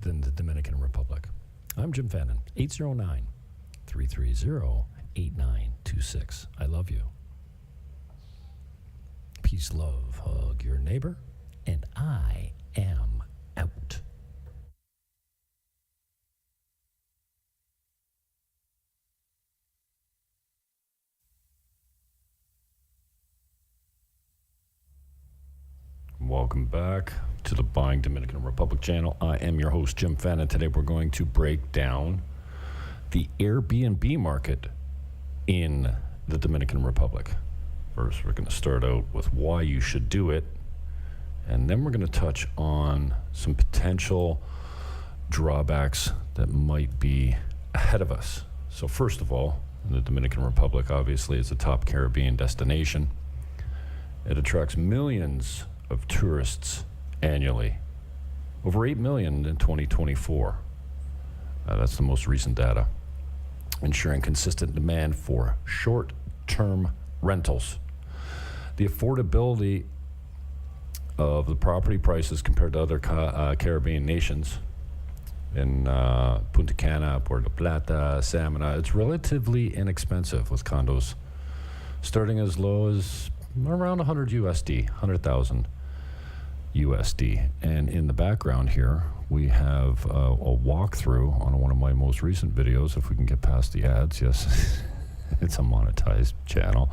than the Dominican Republic. I'm Jim Fannin, 809-330-8926. I love you. Peace, love, hug your neighbor, and I am out. Welcome back to the Buying Dominican Republic channel. I am your host, Jim Fannin. Today we're going to break down the Airbnb market in the Dominican Republic. First, we're going to start out with why you should do it, and then we're going to touch on some potential drawbacks that might be ahead of us. So first of all, the Dominican Republic obviously is a top Caribbean destination. It attracts millions of tourists annually, over 8 million in 2024. That's the most recent data, ensuring consistent demand for short-term rentals. The affordability of the property prices compared to other Caribbean nations in Punta Cana, Puerto Plata, Samana, it's relatively inexpensive, with condos starting as low as around 100 USD, 100,000 USD. And in the background here, we have a walkthrough on one of my most recent videos. If we can get past the ads, yes, it's a monetized channel,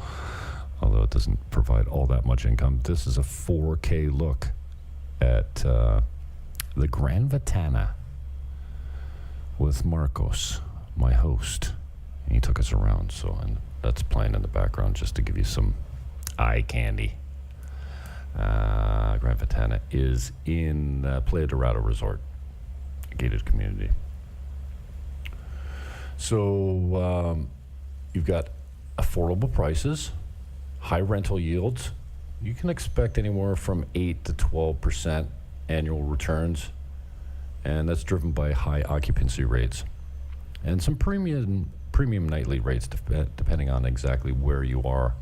although it doesn't provide all that much income. This is a 4K look at the Grand Vitana with Marcos, my host. He took us around, and that's playing in the background just to give you some eye candy. Grand Vitana is in Playa Dorado Resort, a gated community. So you've got affordable prices, high rental yields. You can expect anywhere from 8 to 12% annual returns, and that's driven by high occupancy rates and some premium nightly rates, depending on exactly where you are.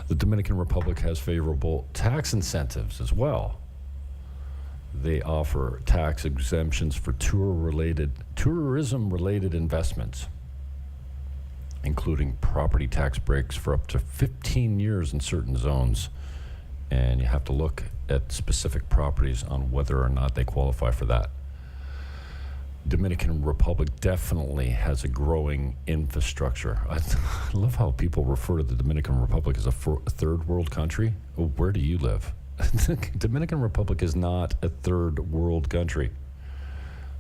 The Dominican Republic has favorable tax incentives as well. They offer tax exemptions for tourism-related investments, including property tax breaks for up to 15 years in certain zones. And you have to look at specific properties on whether or not they qualify for that. Dominican Republic definitely has a growing infrastructure. I love how people refer to the Dominican Republic as a third world country. Well, where do you live? Dominican Republic is not a third world country.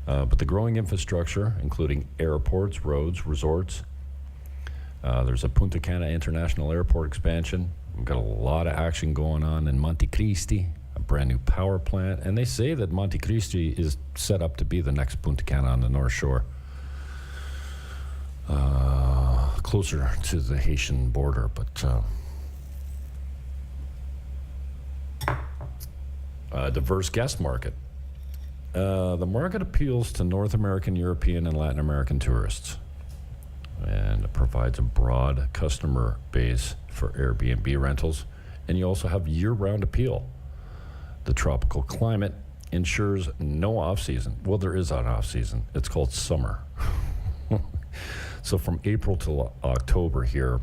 But the growing infrastructure, including airports, roads, resorts. There's a Punta Cana International Airport expansion. We've got a lot of action going on in Monte Cristi, a brand new power plant, and they say that Monte Cristi is set up to be the next Punta Cana on the North Shore, closer to the Haitian border. But diverse guest market. The market appeals to North American, European, and Latin American tourists, and it provides a broad customer base for Airbnb rentals, and you also have year-round appeal. The tropical climate ensures no off-season. Well, there is an off-season. It's called summer. So from April to October here,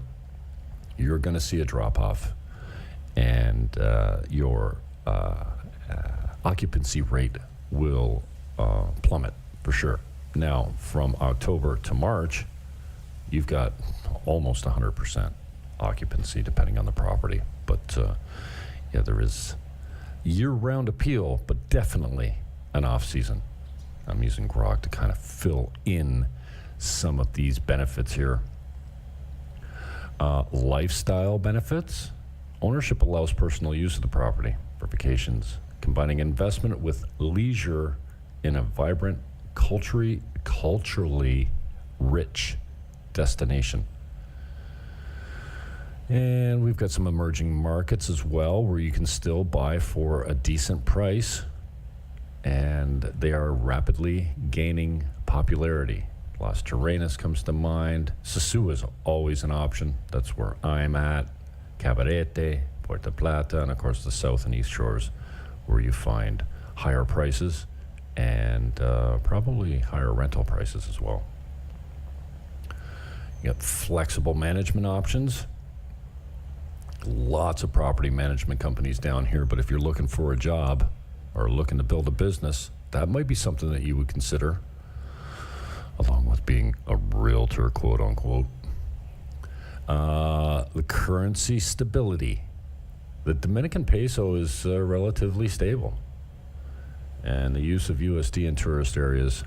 you're going to see a drop-off, and your occupancy rate will plummet for sure. Now, from October to March, you've got almost 100% occupancy, depending on the property. But yeah, there is year-round appeal, but definitely an off-season. I'm using grok to kind of fill in some of these benefits here. Lifestyle benefits. Ownership allows personal use of the property for vacations, combining investment with leisure in a vibrant, culturally rich destination. And we've got some emerging markets as well where you can still buy for a decent price, and they are rapidly gaining popularity. Las Terrenas comes to mind. Sosúa is always an option. That's where I'm at. Cabarete, Puerto Plata, and of course the south and east shores where you find higher prices and probably higher rental prices as well. You got flexible management options. Lots of property management companies down here, but if you're looking for a job or looking to build a business, that might be something that you would consider, along with being a realtor, quote unquote. The currency stability. The Dominican peso is relatively stable, and the use of USD in tourist areas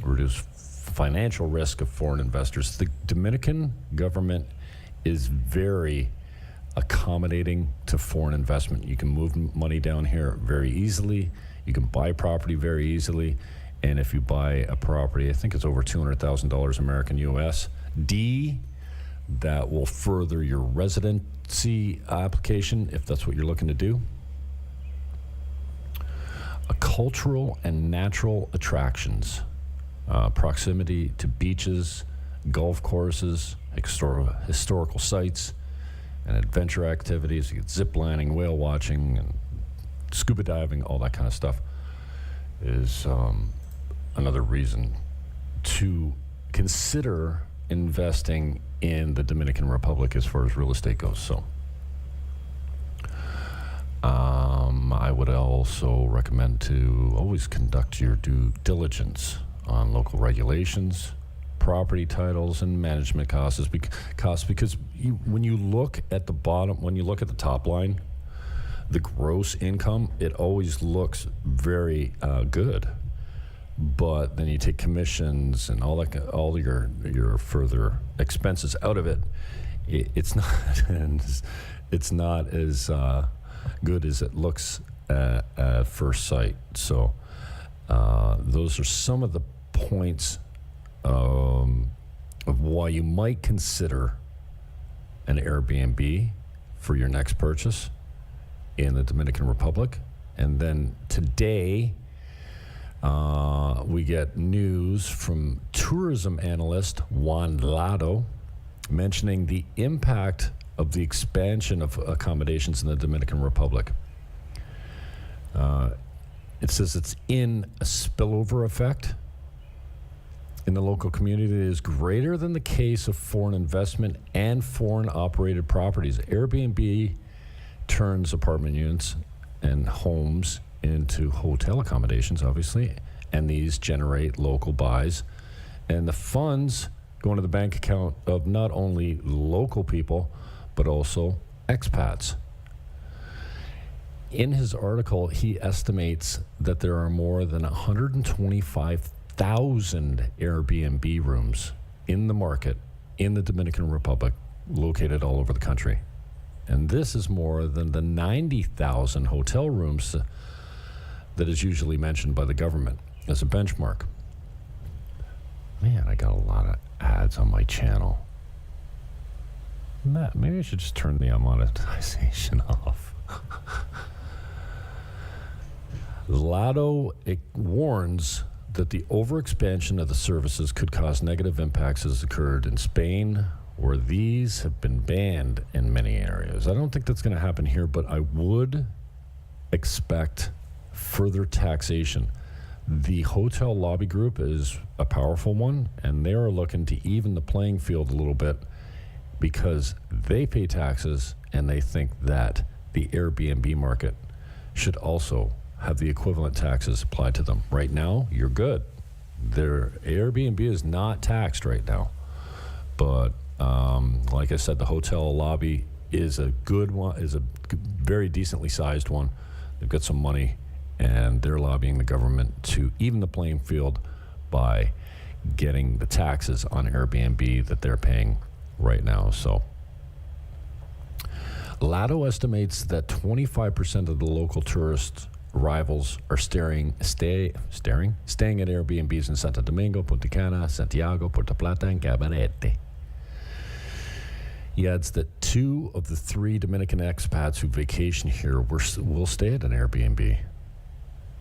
reduce financial risk of foreign investors. The Dominican government is very accommodating to foreign investment. You can move money down here very easily. You can buy property very easily. And if you buy a property, I think it's over $200,000 American USD, that will further your residency application if that's what you're looking to do. Cultural and natural attractions, proximity to beaches, golf courses, historical sites, and adventure activities. You get zip lining, whale watching, and scuba diving, all that kind of stuff is another reason to consider investing in the Dominican Republic as far as real estate goes. So I would also recommend to always conduct your due diligence on local regulations, property titles, and management costs because when you look at the top line, the gross income, it always looks very good. But then you take commissions and all your further expenses out of it, it's not as good as it looks at first sight. So those are some of the points of why you might consider an Airbnb for your next purchase in the Dominican Republic. And then today, we get news from tourism analyst Juan Lado mentioning the impact of the expansion of accommodations in the Dominican Republic. It says it's in a spillover effect in the local community that is greater than the case of foreign investment and foreign operated properties. Airbnb turns apartment units and homes into hotel accommodations, obviously, and these generate local buys. And the funds go into the bank account of not only local people, but also expats. In his article, he estimates that there are more than 125,000 Airbnb rooms in the market in the Dominican Republic, located all over the country. And this is more than the 90,000 hotel rooms that is usually mentioned by the government as a benchmark. Man, I got a lot of ads on my channel. Maybe I should just turn the monetization off. Lado warns that the overexpansion of the services could cause negative impacts as occurred in Spain, where these have been banned in many areas. I don't think that's going to happen here, but I would expect further taxation. The hotel lobby group is a powerful one, and they are looking to even the playing field a little bit because they pay taxes and they think that the Airbnb market should also have the equivalent taxes applied to them. Right now, you're good. Their Airbnb is not taxed right now, but like I said, the hotel lobby is a good one, is a very decently sized one. They've got some money, and they're lobbying the government to even the playing field by getting the taxes on Airbnb that they're paying right now. So Lado estimates that 25% of the local tourist arrivals are staying at Airbnbs in Santo Domingo, Punta Cana, Santiago, Puerto Plata, and Cabarete. He adds that 2 of the 3 Dominican expats who vacation here will stay at an Airbnb.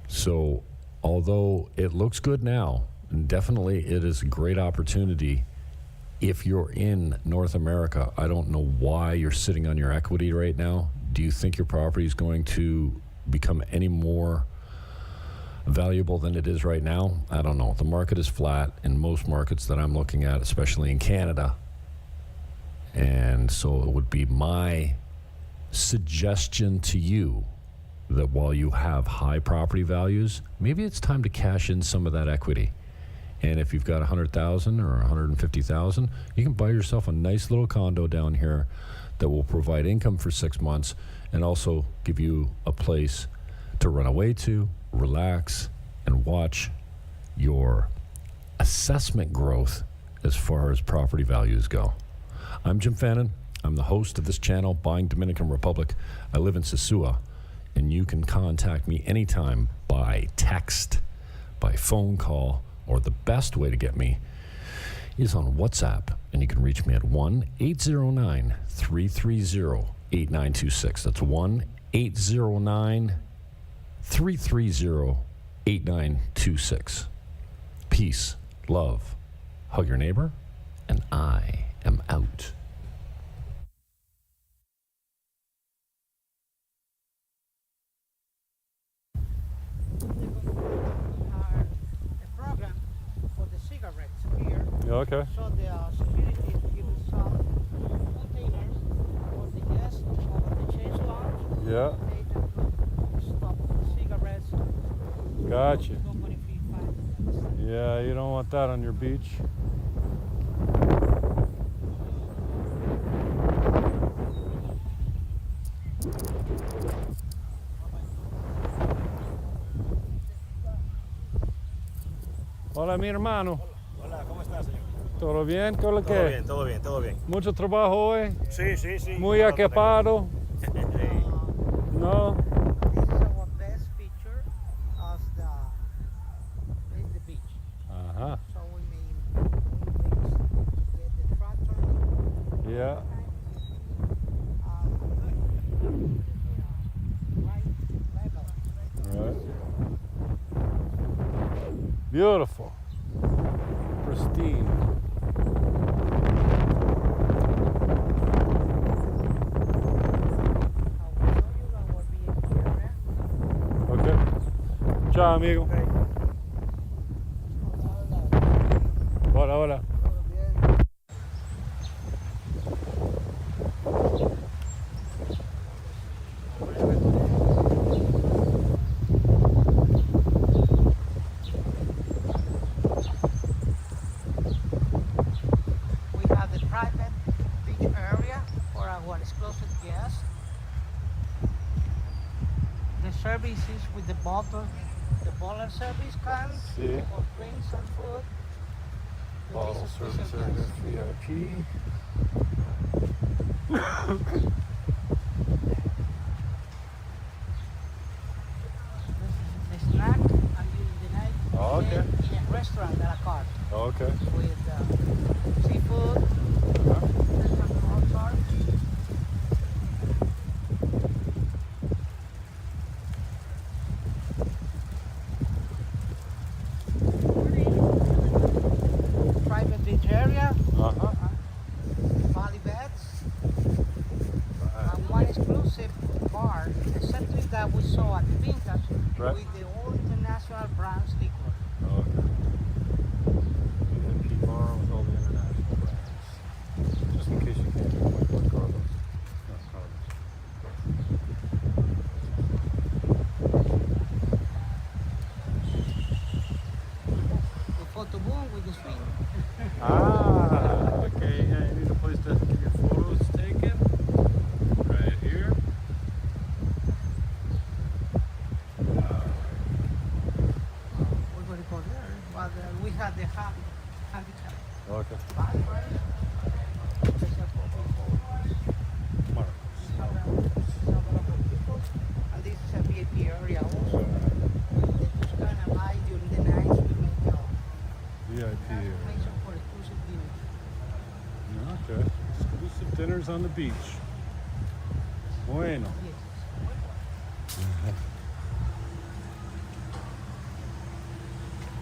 So although it looks good now, and definitely it is a great opportunity if you're in North America. I don't know why you're sitting on your equity right now. Do you think your property is going to become any more valuable than it is right now? I don't know. The market is flat in most markets that I'm looking at, especially in Canada. And so it would be my suggestion to you that while you have high property values, maybe it's time to cash in some of that equity. And if you've got $100,000 or $150,000, you can buy yourself a nice little condo down here that will provide income for 6 months and also give you a place to run away to, relax, and watch your assessment growth as far as property values go. I'm Jim Fannin. I'm the host of this channel, Buying Dominican Republic. I live in Sosua, and you can contact me anytime by text, by phone call, or the best way to get me is on WhatsApp, and you can reach me at 1-809-330-8926. That's 1-809-330-8926. Peace, love, hug your neighbor, and I am out. Okay. So the security gives some containers for the guests of the change lounge. Yeah. They can stop cigarettes. Gotcha. Company fee $5. Yeah, you don't want that on your beach. Hola, mi hermano. Hola, ¿cómo estás, señor? ¿Todo bien? ¿Todo lo Todo que? bien, todo bien, todo bien. ¿Mucho trabajo hoy? Sí, sí, sí. ¿Muy No, equipado? No. This is our best feature of the beach. Uh-huh. So we made get the tractor. Yeah. Right level. Right. Beautiful. Pristine. Okay. Ciao, amigo. Okay. Hola, hola. We have the private beach area for our exclusive guests. The services with the bottle, the bottle service comes Sí. for drinks and food. to Bottle these service exclusive area, guests. VIP. The snack and during the night Oh, okay. in a restaurant at a cart Okay. with seafood, all sorts. Private beach area, Uh-huh. valley beds, and one exclusive bar, exactly that we saw at the Vintage Right. with the all international brands liquor. Okay. VIP bar with all the international brands. Just in case you can't get like Carlos. Not Carlos. The photo boom with the swing. Ah, okay. Yeah, you need a place to get your photos taken. Right here. We're going to go there. But we had the handicap. Okay. Backwards, special for Mark. people. And this is a VIP area also. They just kind of buy during the night. We make VIP area. information for exclusive dinner. Okay. Exclusive dinners on the beach. Bueno. Yes.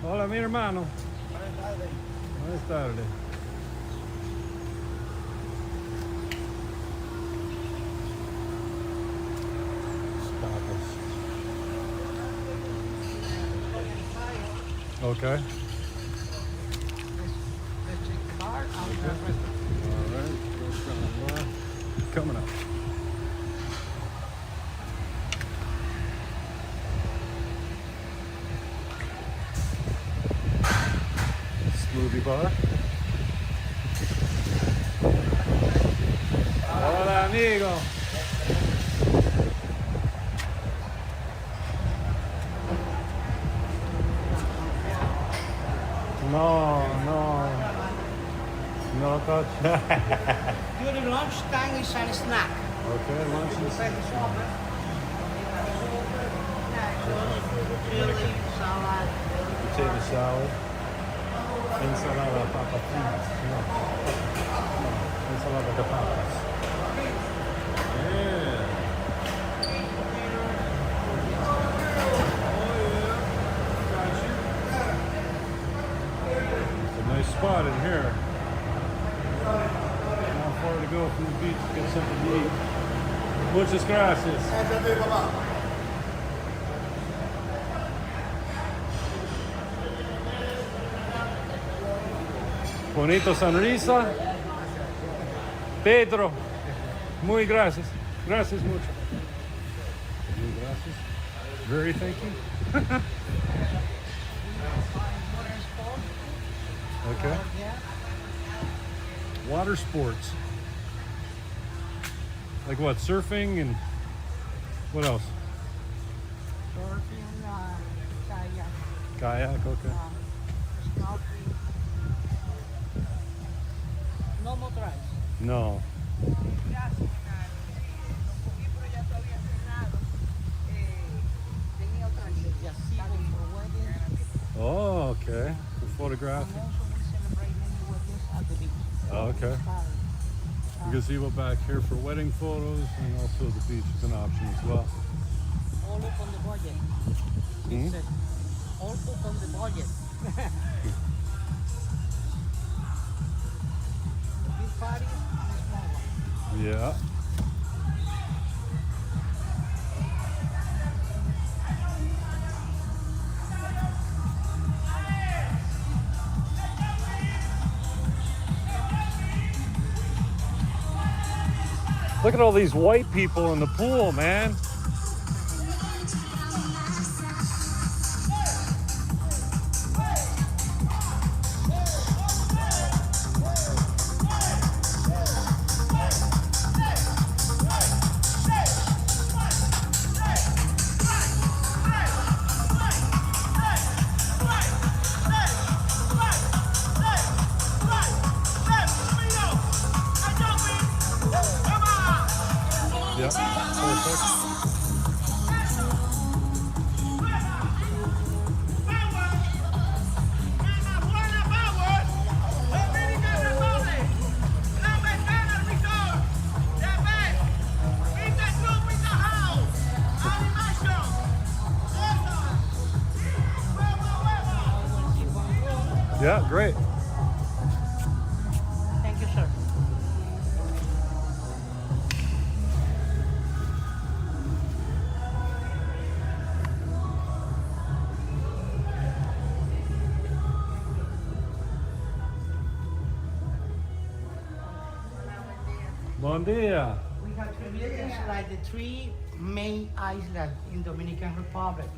Hola, mi hermano. Buenas tardes. Okay. Let's check the bar and the restaurant. All right. Restaurant coming up. Smoothie bar. Hola, amigo. No touch. During lunchtime is a snack. Okay, lunch is Chili, salad. potato salad. Ensalada papas. No. Ensalada de papas. Yeah. It's a nice spot in here. Not far to go from the beach to get something to eat. Muchas gracias. Bonito sonrisa. Pedro. Muy gracias. Gracias mucho. Muy gracias. Very thank you. Okay. Water sports. Like what? Surfing and what else? Surfing, kayak, Kayak, okay. snorkeling. No motorized. No. Oh, okay. For photography. Oh, okay. You can see what back here for wedding photos, and also the beach is an option as well. All up on the budget. Hmm? It said, all put on the budget. Big party and a small one. Yeah. Look at all these white people in the pool, man. Yeah, perfect. Yeah, great. Thank you, sir. Bon dia. We have 3 buildings like the 3 main islands in Dominican Republic.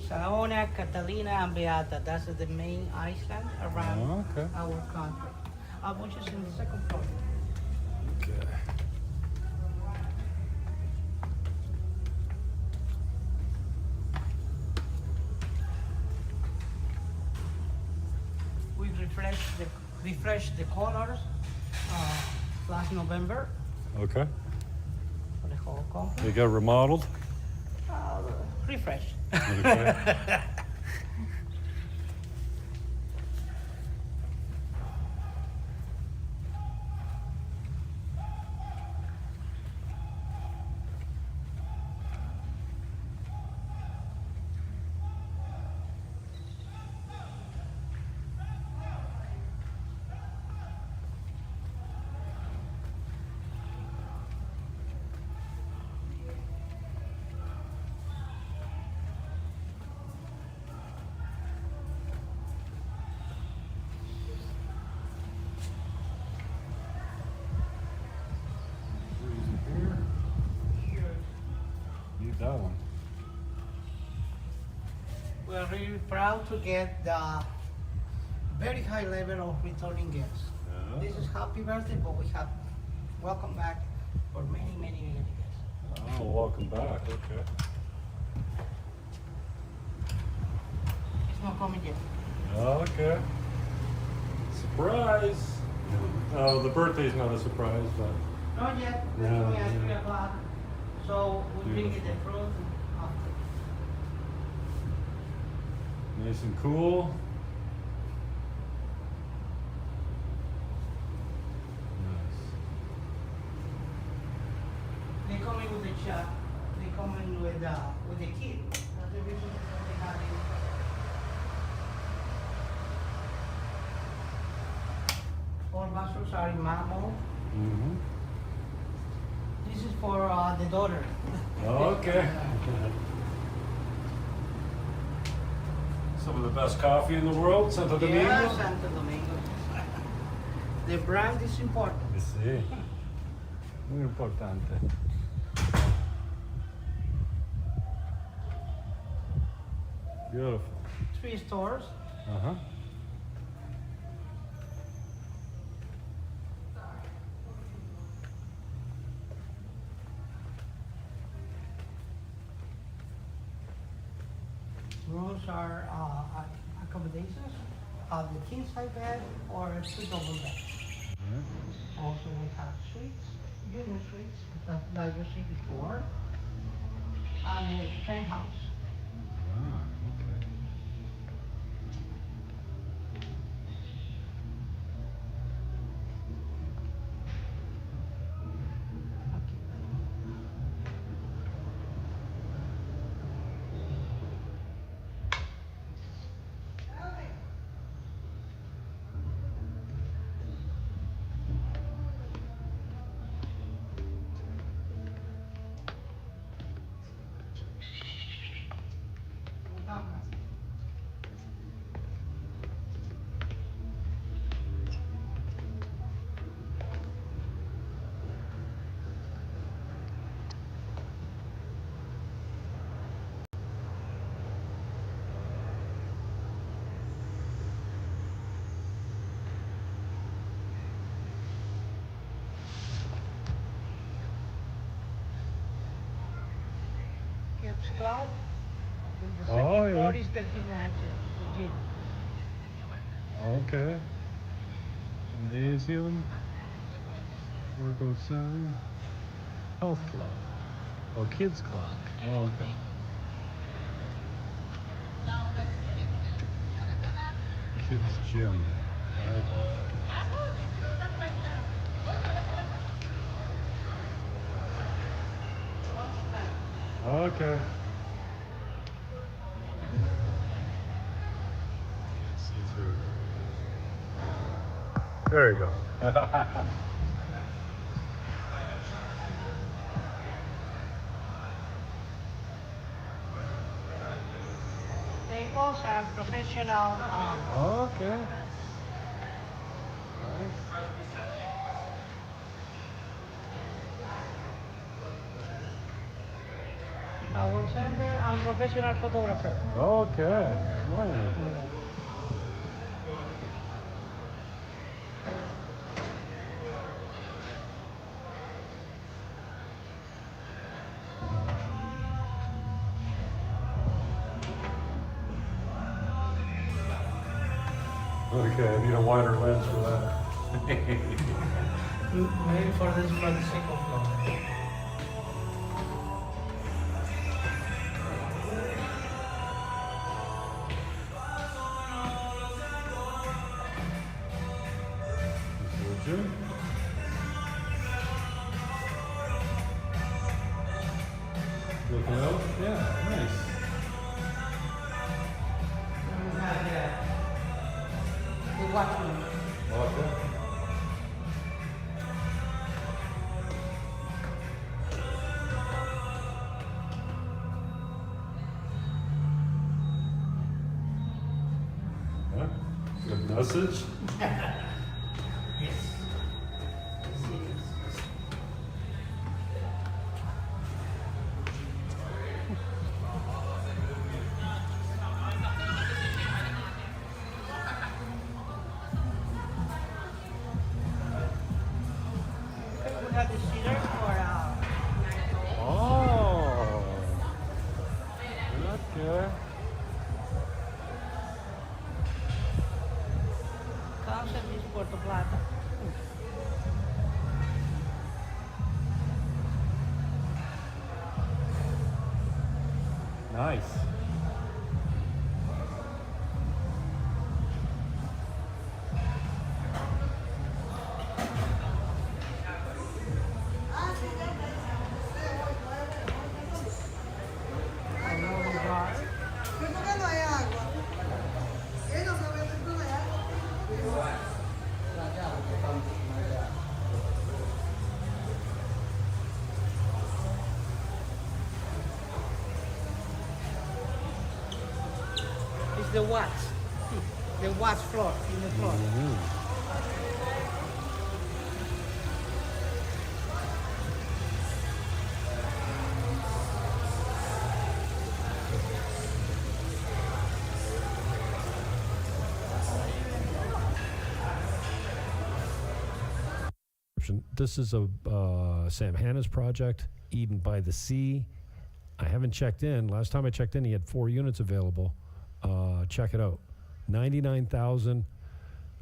Saona, Catalina, and Beata. That's the main island around Oh, okay. our country. Which is in the second floor. Okay. We refresh the colors last November Okay. for the whole complex. They got remodeled. Refresh. Okay. Need that one. We're really proud to get the very high level of returning guests. Yeah. This is happy birthday, but we have welcome back for many, many, many guests. Oh, welcome back. Okay. It's not coming yet. Okay. Surprise. Oh, the birthday's not a surprise, but Not yet. It's Yeah, coming at yeah. 3 o'clock. So we bring you the Beautiful. fruit after. nice and cool. Nice. They come in with the shot. They come in with the kit. That's the reason they have it. All bathrooms are in marble. Mm-hmm. This is for the daughter. Okay. Some of the best coffee in the world, Santo Domingo. Yeah, Santo Domingo. The brand is important. Sí. Muy importante. Beautiful. 3 stores. Uh-huh. Rooms are accommodations. The king size bed or 2 double beds. Also, we have suites, unit suites that you see before, and a penthouse. Kids Club. The second Oh, yeah. floor is the gym. Okay. Gymnasium. Virgo Sun. Health Club. Oh, Kids Club. Oh, okay. Kids Gym. Okay. See through. There you go. Tables are professional. Okay. Our center and professional photographer. Okay. Right. Okay, I need a wider lens for that. Maybe for this for the second floor. Would you? Looking out? Yeah, nice. We have the watchroom. Okay. Huh? Good message. Yes. We have the cedar for Oh. Okay. Casa de Puerto Plata. Nice. I know we got it's the watch floor in the floor. This is a Sam Hanna's project, Eden by the Sea. I haven't checked in. Last time I checked in, he had 4 units available. Check it out. 99,000.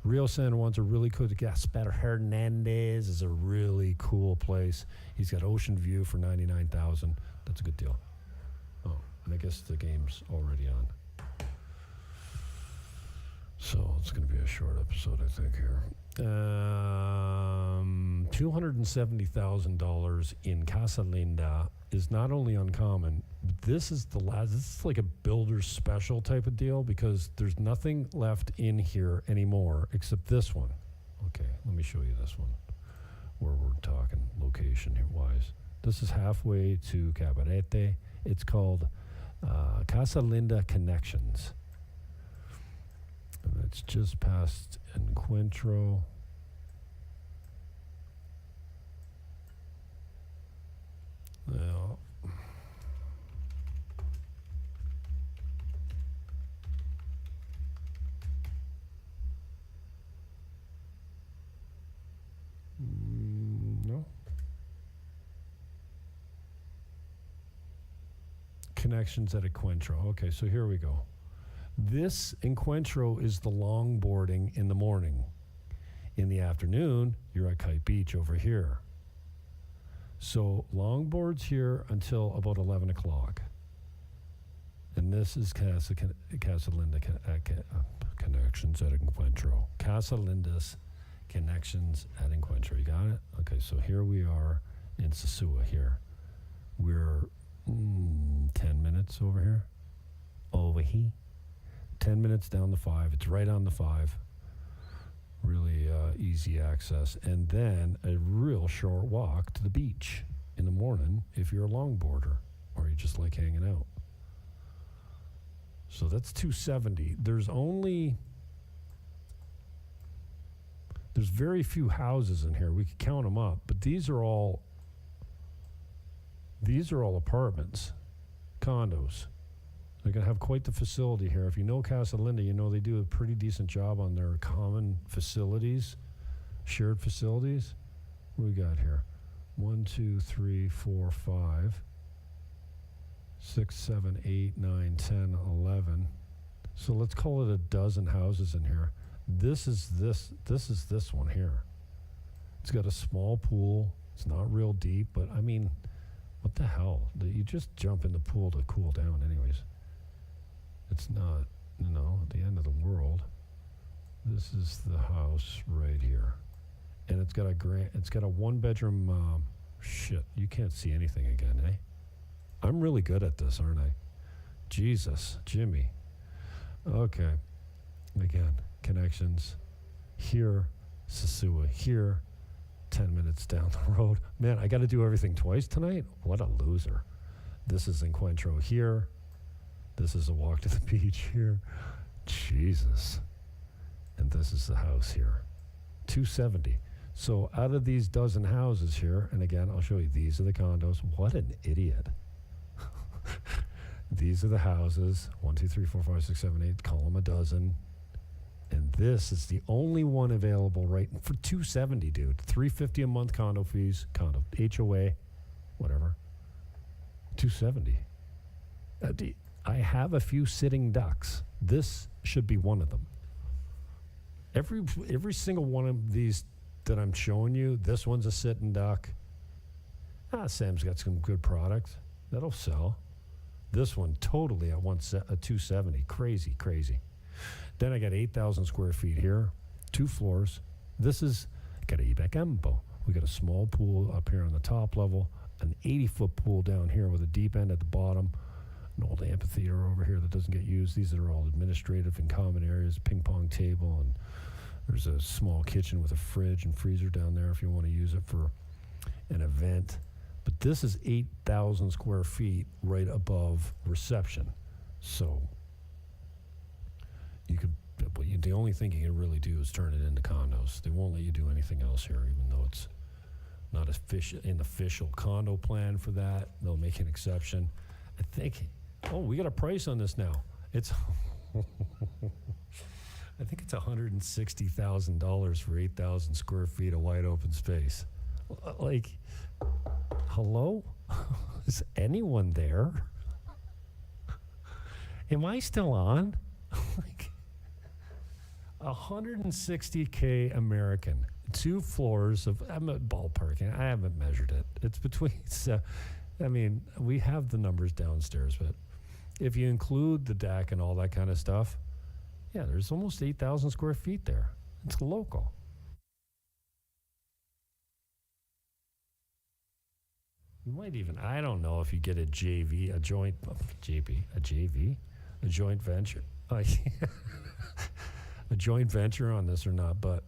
Rio San Juan's a really cool. Gaspar Hernandez is a really cool place. He's got ocean view for 99,000. That's a good deal. Oh, and I guess the game's already on. So it's going to be a short episode, I think, here. $270,000 in Casa Linda is not only uncommon, but this is the last. This is like a builder's special type of deal because there's nothing left in here anymore except this one. Okay, let me show you this one where we're talking location here wise. This is halfway to Cabarete. It's called Casa Linda Connections. And it's just past Encuentro. Well, no. Connections at Encuentro. Okay, so here we go. This Encuentro is the longboarding in the morning. In the afternoon, you're at Kite Beach over here. So longboards here until about 11 o'clock. And this is Casa Linda Connections at Encuentro. Casa Linda's Connections at Encuentro. You got it? Okay, so here we are in Sosua here. We're 10 minutes over here. Over here. 10 minutes down the 5. It's right on the 5. Really easy access. And then a real short walk to the beach in the morning if you're a longboarder or you just like hanging out. So that's 270. There's very few houses in here. We could count them up, but these are all apartments, condos. They're going to have quite the facility here. If you know Casa Linda, you know they do a pretty decent job on their common facilities, shared facilities. What do we got here? 1, 2, 3, 4, 5, 6, 7, 8, 9, 10, 11. So let's call it a dozen houses in here. This is this one here. It's got a small pool. It's not real deep, but I mean, what the hell? You just jump in the pool to cool down anyways. It's not, the end of the world. This is the house right here. And it's got a one bedroom, shit, you can't see anything again, eh? I'm really good at this, aren't I? Jesus, Jimmy. Okay. Again, connections. Here, Sosua. Here, 10 minutes down the road. Man, I got to do everything twice tonight? What a loser. This is Encuentro here. This is a walk to the beach here. Jesus. And this is the house here. 270. So out of these dozen houses here, and again, I'll show you, these are the condos. What an idiot. These are the houses. 1, 2, 3, 4, 5, 6, 7, 8. Call them a dozen. And this is the only one available right for $270, dude. $350 a month condo fees, condo HOA, whatever. $270. I have a few sitting ducks. This should be one of them. Every single one of these that I'm showing you, this one's a sitting duck. Sam's got some good products that'll sell. This one totally at 270. Crazy, crazy. Then I got 8,000 square feet here, 2 floors. This is Caribe Campo. We got a small pool up here on the top level, an 80-foot pool down here with a deep end at the bottom, an old amphitheater over here that doesn't get used. These are all administrative and common areas, ping pong table, and there's a small kitchen with a fridge and freezer down there if you want to use it for an event. But this is 8,000 square feet right above reception. So you could, the only thing you can really do is turn it into condos. They won't let you do anything else here, even though it's not an official condo plan for that. They'll make an exception. I think, we got a price on this now. It's, I think it's $160,000 for 8,000 square feet of wide open space. Like, hello? Is anyone there? Am I still on? Like, 160K American, 2 floors of, I'm at ballparking. I haven't measured it. It's between, we have the numbers downstairs, but if you include the deck and all that kind of stuff, yeah, there's almost 8,000 square feet there. It's local. You might even, I don't know if you get a JV, a joint venture. A joint venture on this or not, but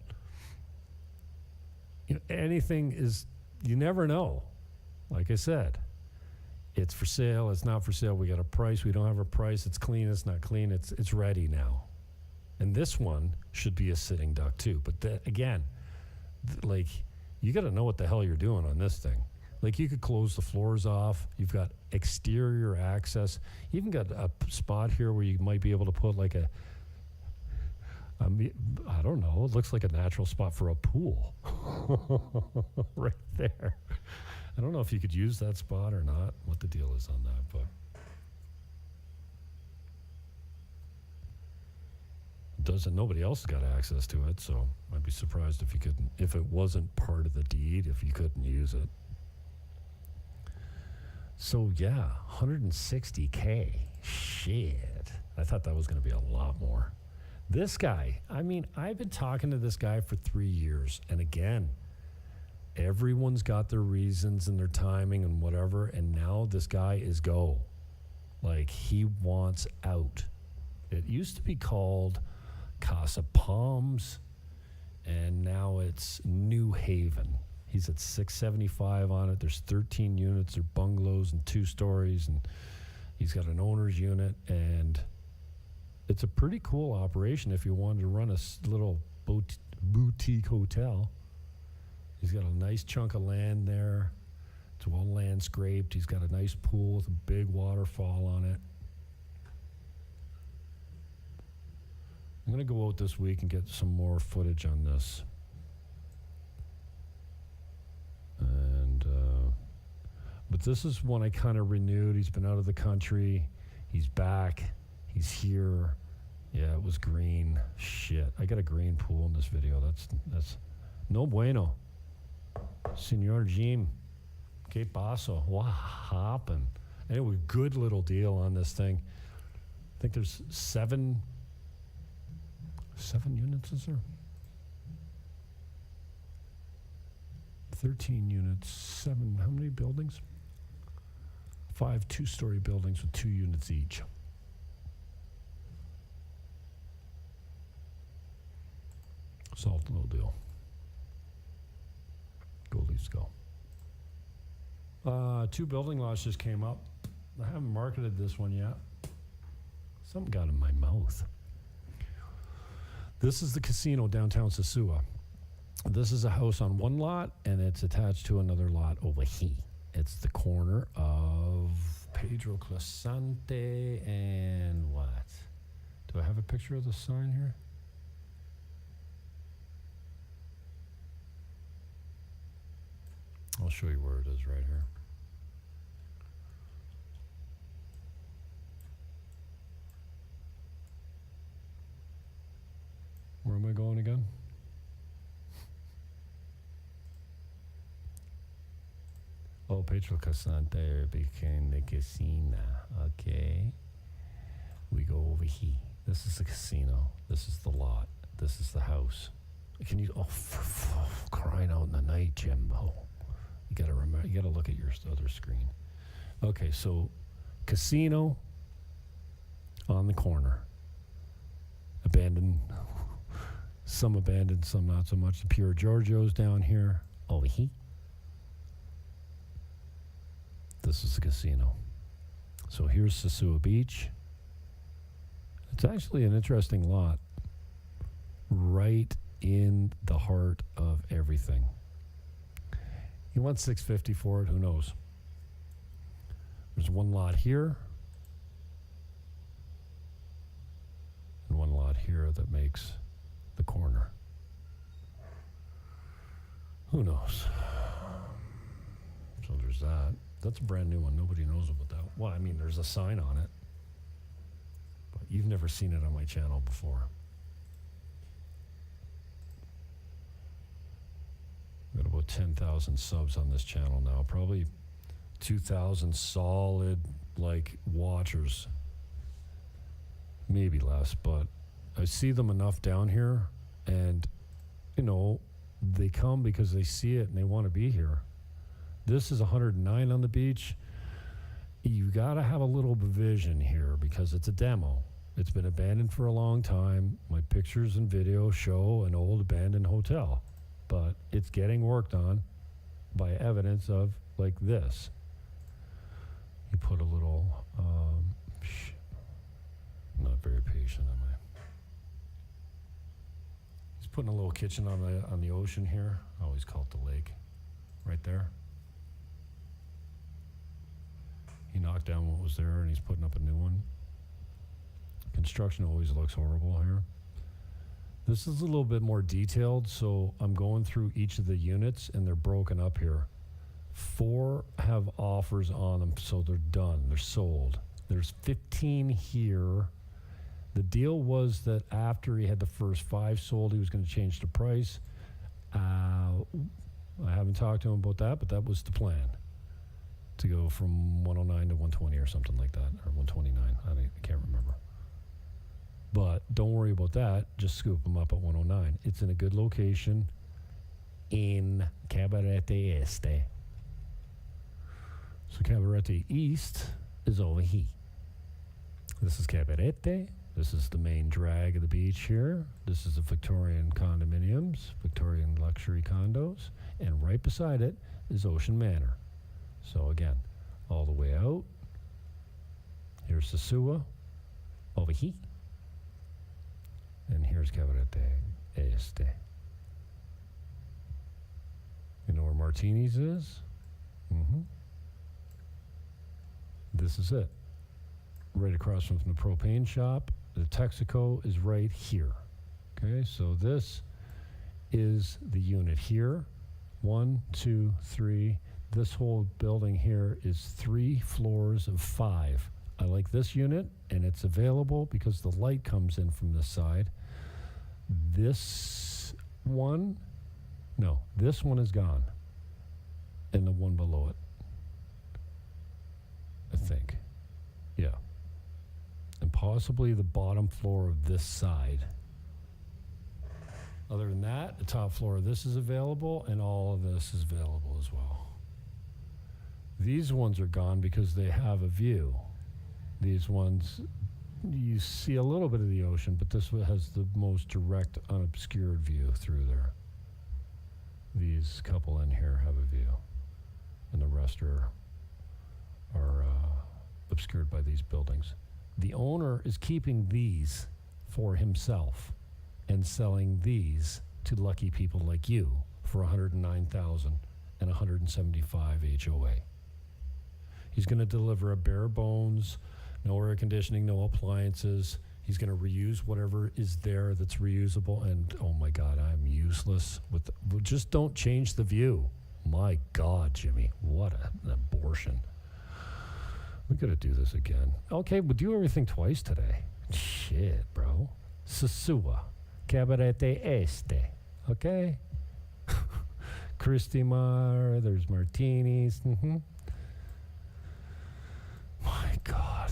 anything is, you never know. Like I said, it's for sale, it's not for sale. We got a price, we don't have a price, it's clean, it's not clean, it's ready now. And this one should be a sitting duck too. But again, you got to know what the hell you're doing on this thing. Like, you could close the floors off. You've got exterior access. You even got a spot here where you might be able to put like I don't know, it looks like a natural spot for a pool. Right there. I don't know if you could use that spot or not, what the deal is on that, but nobody else has got access to it, so I'd be surprised if it wasn't part of the deed, if you couldn't use it. So yeah, 160K. Shit. I thought that was going to be a lot more. This guy, I've been talking to this guy for 3 years, and again, everyone's got their reasons and their timing and whatever, and now this guy is go. Like, he wants out. It used to be called Casa Palms, and now it's New Haven. He's at 675 on it. There's 13 units. They're bungalows and 2 stories, and he's got an owner's unit, and it's a pretty cool operation if you wanted to run a little boutique hotel. He's got a nice chunk of land there. It's well landscaped. He's got a nice pool with a big waterfall on it. I'm going to go out this week and get some more footage on this. But this is one I kind of renewed. He's been out of the country. He's back. He's here. Yeah, it was green. Shit, I got a green pool in this video. That's no bueno. Senor Jim, que paso? What happened? Anyway, good little deal on this thing. I think there's seven units, is there? 13 units, 7, how many buildings? 5 two-story buildings with 2 units each. Solid little deal. Go Leafs, go. 2 building lots just came up. I haven't marketed this one yet. Something got in my mouth. This is the casino downtown Sosua. This is a house on one lot, and it's attached to another lot over here. It's the corner of Pedro Clasante and what? Do I have a picture of the sign here? I'll show you where it is right here. Where am I going again? Oh, Pedro Casante became the casino. Okay. We go over here. This is the casino. This is the lot. This is the house. Can you, oh, for crying out in the night, Jimbo. You gotta remember, you gotta look at your other screen. Okay, so casino on the corner. Abandoned. Some abandoned, some not so much. The Pure Giorgio's down here. Over here. This is the casino. So here's Sosua Beach. It's actually an interesting lot. Right in the heart of everything. You want $650 for it, who knows? There's one lot here. And one lot here that makes the corner. Who knows? So there's that. That's a brand new one. Nobody knows about that. Well, I mean, there's a sign on it. But you've never seen it on my channel before. Got about 10,000 subs on this channel now. Probably 2,000 solid, like, watchers. Maybe less, but I see them enough down here, and, you know, they come because they see it and they want to be here. This is 109 on the beach. You got to have a little vision here because it's a demo. It's been abandoned for a long time. My pictures and videos show an old abandoned hotel, but it's getting worked on by evidence of like this. You put a little, not very patient, am I? He's putting a little kitchen on the ocean here. I always call it the lake, right there. He knocked down what was there and he's putting up a new one. Construction always looks horrible here. This is a little bit more detailed, so I'm going through each of the units and they're broken up here. 4 have offers on them, so they're done, they're sold. There's 15 here. The deal was that after he had the first 5 sold, he was going to change the price. I haven't talked to him about that, but that was the plan. To go from 109 to 120 or something like that, or 129. I can't remember. But don't worry about that. Just scoop them up at 109. It's in a good location in Cabarete Este. So Cabarete East is over here. This is Cabarete. This is the main drag of the beach here. This is the Victorian condominiums, Victorian luxury condos. And right beside it is Ocean Manor. So again, all the way out. Here's Sosua over here. And here's Cabarete Este. You know where Martini's is? Mm-hmm. This is it. Right across from the propane shop. The Texaco is right here. Okay, so this is the unit here. 1, 2, 3. This whole building here is 3 floors of 5. I like this unit, and it's available because the light comes in from this side. This one is gone, and the one below it, I think. Yeah. And possibly the bottom floor of this side. Other than that, the top floor of this is available, and all of this is available as well. These ones are gone because they have a view. These ones, you see a little bit of the ocean, but this one has the most direct, unobscured view through there. These couple in here have a view, and the rest are obscured by these buildings. The owner is keeping these for himself and selling these to lucky people like you for $109,000 and $175 HOA. He's going to deliver a bare bones, no air conditioning, no appliances. He's going to reuse whatever is there that's reusable. And oh my God, I'm useless with just don't change the view. My God, Jimmy, what an abortion. We got to do this again. Okay, we'll do everything twice today. Shit, bro. Sosua, Cabarete Este. Okay. Tropimar, there's martinis. My God.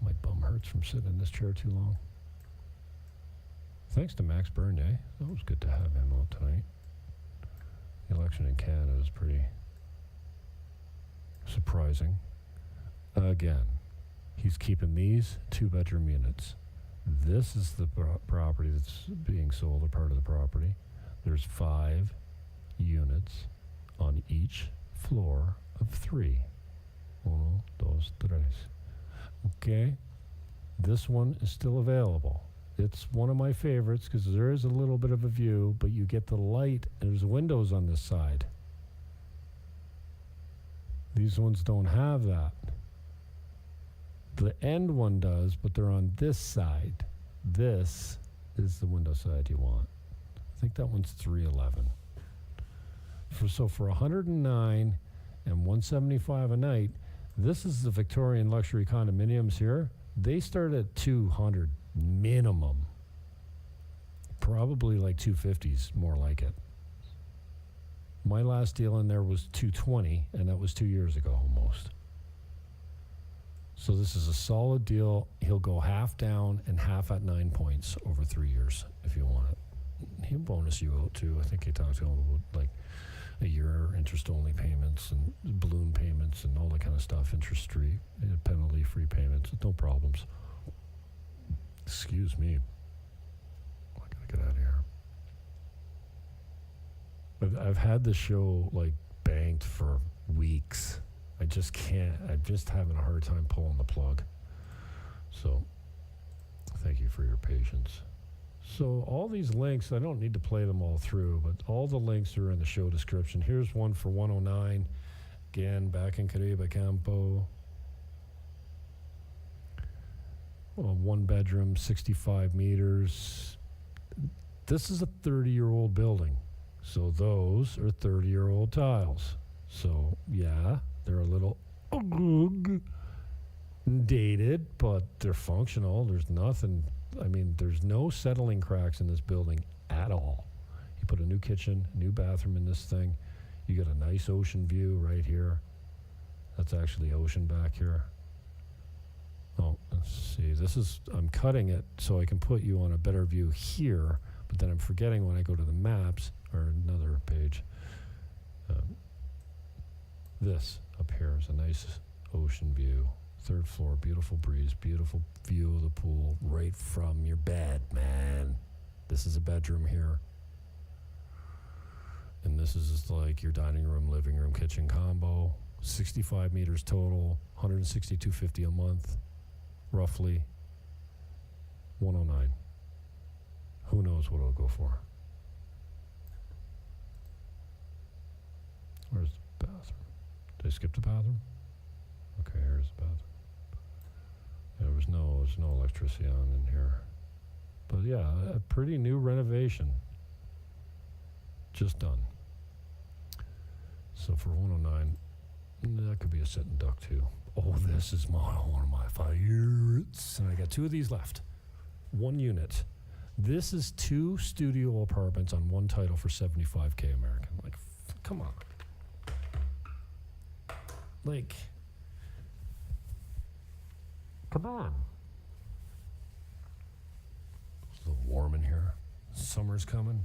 My bum hurts from sitting in this chair too long. Thanks to Max Bernier. That was good to have him out tonight. The election in Canada is pretty surprising. Again, he's keeping these 2-bedroom units. This is the property that's being sold, a part of the property. There's 5 units on each floor of 3. 1, 2, 3. Okay, this one is still available. It's one of my favorites because there is a little bit of a view, but you get the light, and there's windows on this side. These ones don't have that. The end one does, but they're on this side. This is the window side you want. I think that one's 311. So for 109 and 175 a night, this is the Victorian luxury condominiums here. They start at 200 minimum. Probably like 250s, more like it. My last deal in there was 220, and that was 2 years ago almost. So this is a solid deal. He'll go half down and half at 9 points over 3 years if you want it. He'll bonus you out too. I think he talked to him about like a year interest-only payments and balloon payments and all that kind of stuff, interest-free, penalty-free payments, no problems. Excuse me. I gotta get out of here. But I've had this show like banked for weeks. I just can't. I'm just having a hard time pulling the plug. So, thank you for your patience. So, all these links, I don't need to play them all through, but all the links are in the show description. Here's one for 109. Again, back in Caribe, Campo. 1 bedroom, 65 meters. This is a 30-year-old building. So, those are 30-year-old tiles. So, yeah. They're a little dated, but they're functional. There's nothing, there's no settling cracks in this building at all. You put a new kitchen, new bathroom in this thing. You got a nice ocean view right here. That's actually ocean back here. Oh, let's see. I'm cutting it so I can put you on a better view here, but then I'm forgetting when I go to the maps, or another page. This up here is a nice ocean view. 3rd floor, beautiful breeze, beautiful view of the pool right from your bed, man. This is a bedroom here. And this is just like your dining room, living room, kitchen combo. 65 meters total, $162.50 a month, roughly. 109. Who knows what it'll go for? Where's the bathroom? Did I skip the bathroom? Okay, here's the bathroom. There's no electricity on in here. But yeah, a pretty new renovation. Just done. So for 109, that could be a sitting duck too. Oh, this is one of my favorites. And I got 2 of these left. 1 unit. This is 2 studio apartments on 1 title for $75K American. Like, come on. Like, come on. It's a little warm in here. Summer's coming.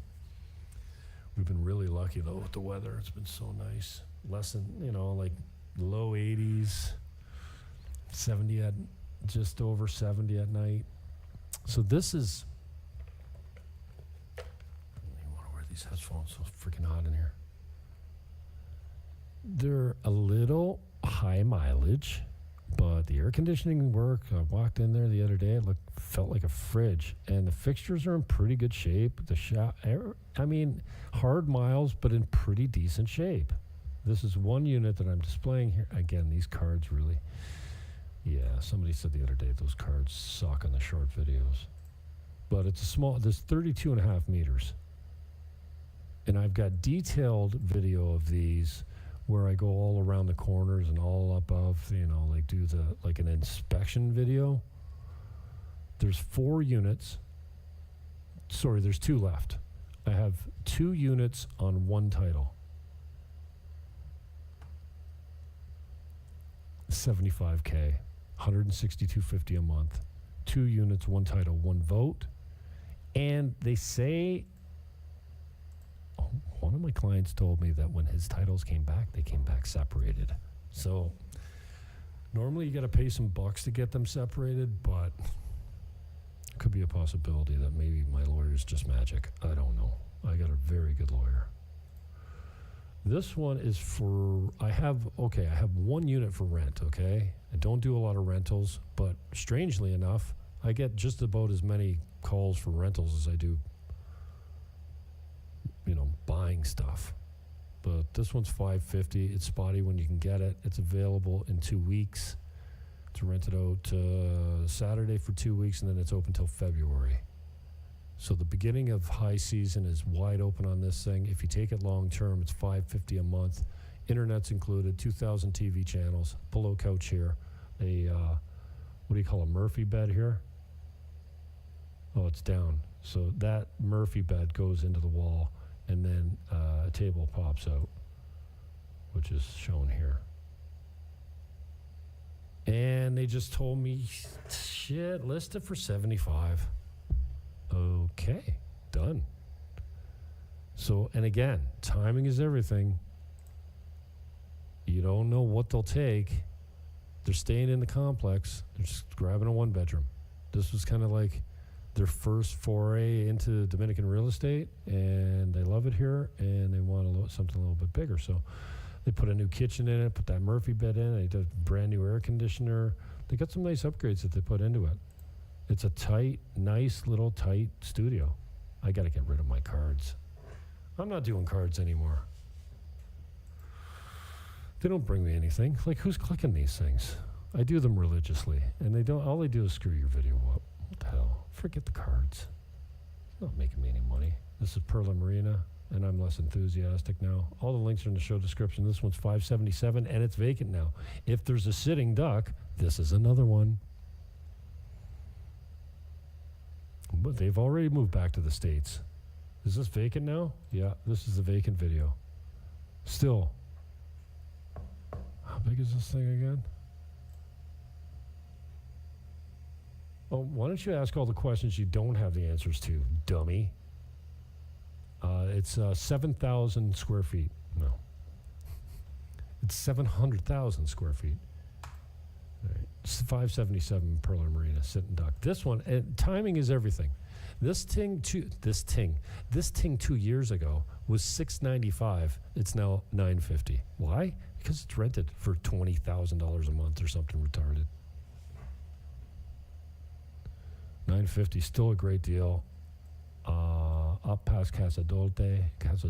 We've been really lucky though with the weather. It's been so nice. Less than, like low 80s, 70 at just over 70 at night. So this is. I want to wear these headphones. So freaking hot in here. They're a little high mileage, but the air conditioning work. I walked in there the other day. It felt like a fridge, and the fixtures are in pretty good shape. The hard miles, but in pretty decent shape. This is 1 unit that I'm displaying here. Again, these cards really. Yeah, somebody said the other day those cards suck on the short videos, but it's a small. There's 32.5 meters, and I've got detailed video of these where I go all around the corners and all above. Do an inspection video. There's 4 units. Sorry, there's 2 left. I have 2 units on 1 title. $75K, $162.50 a month. 2 units, 1 title, 1 vote. And they say, one of my clients told me that when his titles came back, they came back separated. So normally you got to pay some bucks to get them separated, but it could be a possibility that maybe my lawyer's just magic. I don't know. I got a very good lawyer. This one is for, I have 1 unit for rent, okay? I don't do a lot of rentals, but strangely enough, I get just about as many calls for rentals as I do, buying stuff. But this one's $550. It's spotty when you can get it. It's available in 2 weeks. It's rented out Saturday for 2 weeks, and then it's open till February. So the beginning of high season is wide open on this thing. If you take it long term, it's $550 a month. Internet's included, 2,000 TV channels, pillow couch here, a Murphy bed here. Oh, it's down. So that Murphy bed goes into the wall, and then a table pops out, which is shown here. And they just told me, shit, list it for $75. Okay, done. So, and again, timing is everything. You don't know what they'll take. They're staying in the complex. They're just grabbing a 1-bedroom. This was kind of like their first foray into Dominican real estate, and they love it here, and they want something a little bit bigger. So they put a new kitchen in it, put that Murphy bed in it, they did a brand new air conditioner. They got some nice upgrades that they put into it. It's a nice little tight studio. I got to get rid of my cards. I'm not doing cards anymore. They don't bring me anything. Like, who's clicking these things? I do them religiously, and all they do is screw your video up. What the hell? Forget the cards. It's not making me any money. This is Perla Marina, and I'm less enthusiastic now. All the links are in the show description. This one's $577, and it's vacant now. If there's a sitting duck, this is another one. But they've already moved back to the States. Is this vacant now? Yeah, this is a vacant video. Still. How big is this thing again? Oh, why don't you ask all the questions you don't have the answers to, dummy? It's 7,000 square feet. No. It's 700,000 square feet. All right. It's 577 Perla Marina, sitting duck. This one, timing is everything. This ting 2 years ago was $695. It's now $950. Why? Because it's rented for $20,000 a month or something retarded. $950, still a great deal. Up past Casa Dulce, Agua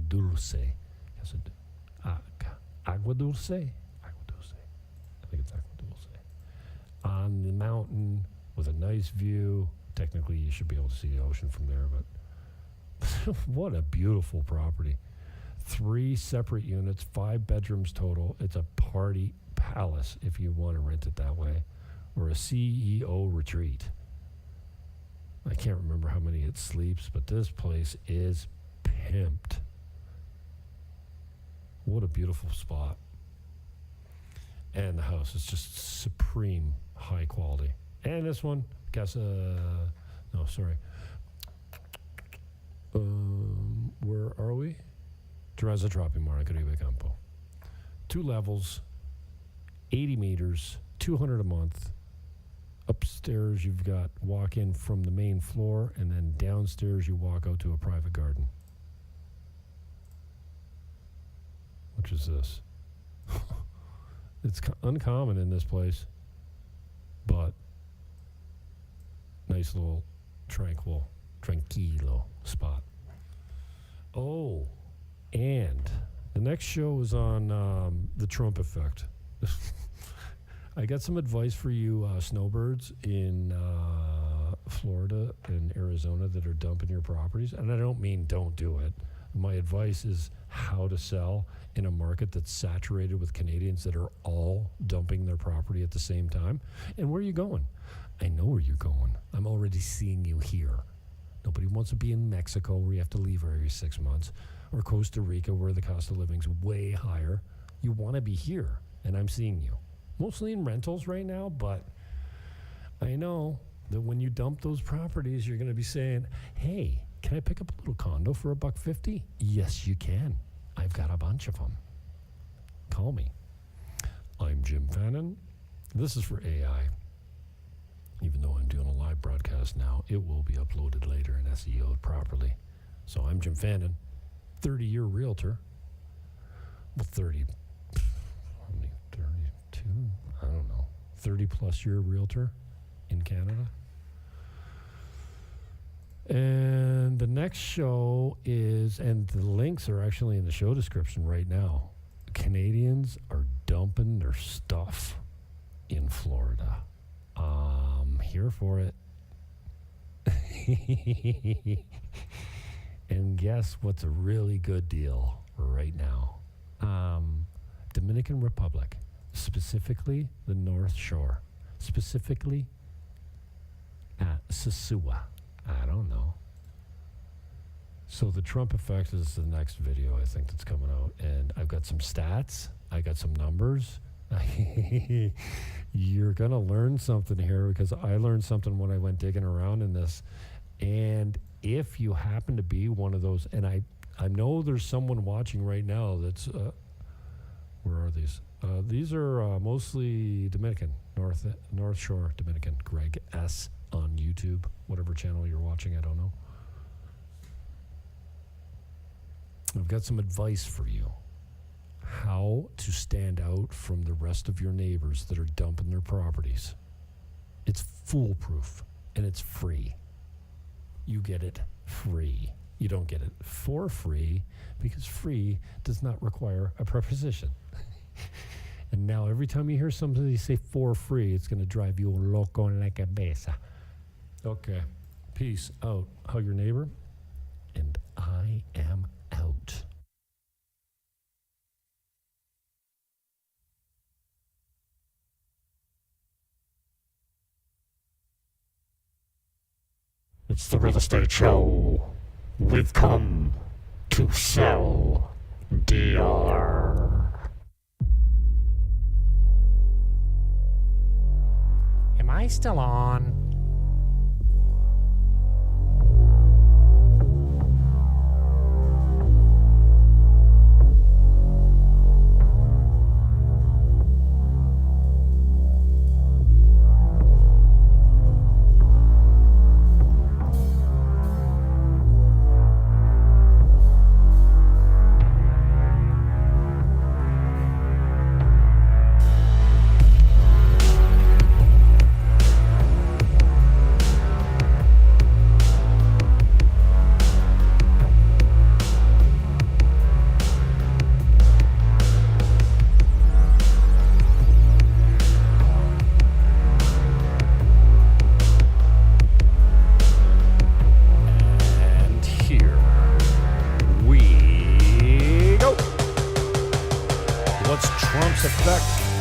Dulce. I think it's Agua Dulce. On the mountain with a nice view. Technically, you should be able to see the ocean from there, but what a beautiful property. 3 separate units, 5 bedrooms total. It's a party palace if you want to rent it that way, or a CEO retreat. I can't remember how many it sleeps, but this place is pimped. What a beautiful spot. And the house is just supreme high quality. And this one, where are we? Terraza, Tropimar, Caribe, Campo. 2 levels, 80 meters, 200 a month. Upstairs, you've got walk-in from the main floor, and then downstairs, you walk out to a private garden. Which is this? It's uncommon in this place, but nice little tranquilo spot. Oh, and the next show is on the Trump effect. I got some advice for you snowbirds in Florida and Arizona that are dumping your properties. And I don't mean don't do it. My advice is how to sell in a market that's saturated with Canadians that are all dumping their property at the same time. And where are you going? I know where you're going. I'm already seeing you here. Nobody wants to be in Mexico where you have to leave every 6 months, or Costa Rica where the cost of living's way higher. You want to be here, and I'm seeing you. Mostly in rentals right now, but I know that when you dump those properties, you're going to be saying, hey, can I pick up a little condo for $150? Yes, you can. I've got a bunch of them. Call me. I'm Jim Fannin. This is for AI. Even though I'm doing a live broadcast now, it will be uploaded later and SEO'd properly. So I'm Jim Fannin, 30-year realtor. Well, 30, how many, 32? I don't know. 30-plus year realtor in Canada. And the next show is, and the links are actually in the show description right now. Canadians are dumping their stuff in Florida. I'm here for it. And guess what's a really good deal right now? Dominican Republic, specifically the North Shore, specifically at Sosua. I don't know. So the Trump effect is the next video I think that's coming out. And I've got some stats. I got some numbers. You're going to learn something here, because I learned something when I went digging around in this. And if you happen to be one of those, and I know there's someone watching right now that's, where are these? These are mostly Dominican, North Shore Dominican. Greg S. on YouTube, whatever channel you're watching, I don't know. I've got some advice for you. How to stand out from the rest of your neighbors that are dumping their properties. It's foolproof, and it's free. You get it free. You don't get it for free, because free does not require a preposition. And now every time you hear somebody say for free, it's going to drive you loco la cabeza. Okay. Peace out. Hug your neighbor. And I am out. It's the Real Estate Show. We've come to sell DR. Am I still on?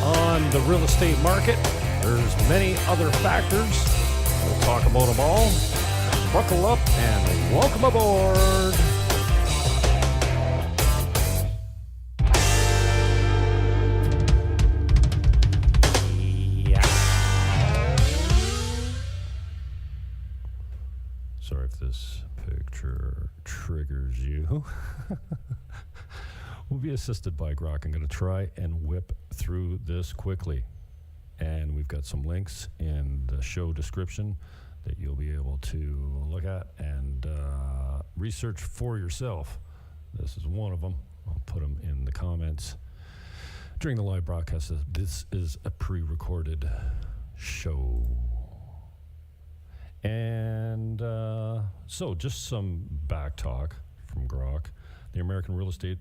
on the real estate market. There's many other factors. We'll talk about them all. Buckle up and welcome aboard. Sorry if this picture triggers you. We'll be assisted by Grok. I'm going to try and whip through this quickly. And we've got some links in the show description that you'll be able to look at and research for yourself. This is one of them. I'll put them in the comments during the live broadcast. This is a pre-recorded show. And so just some back talk from Grok. The American real estate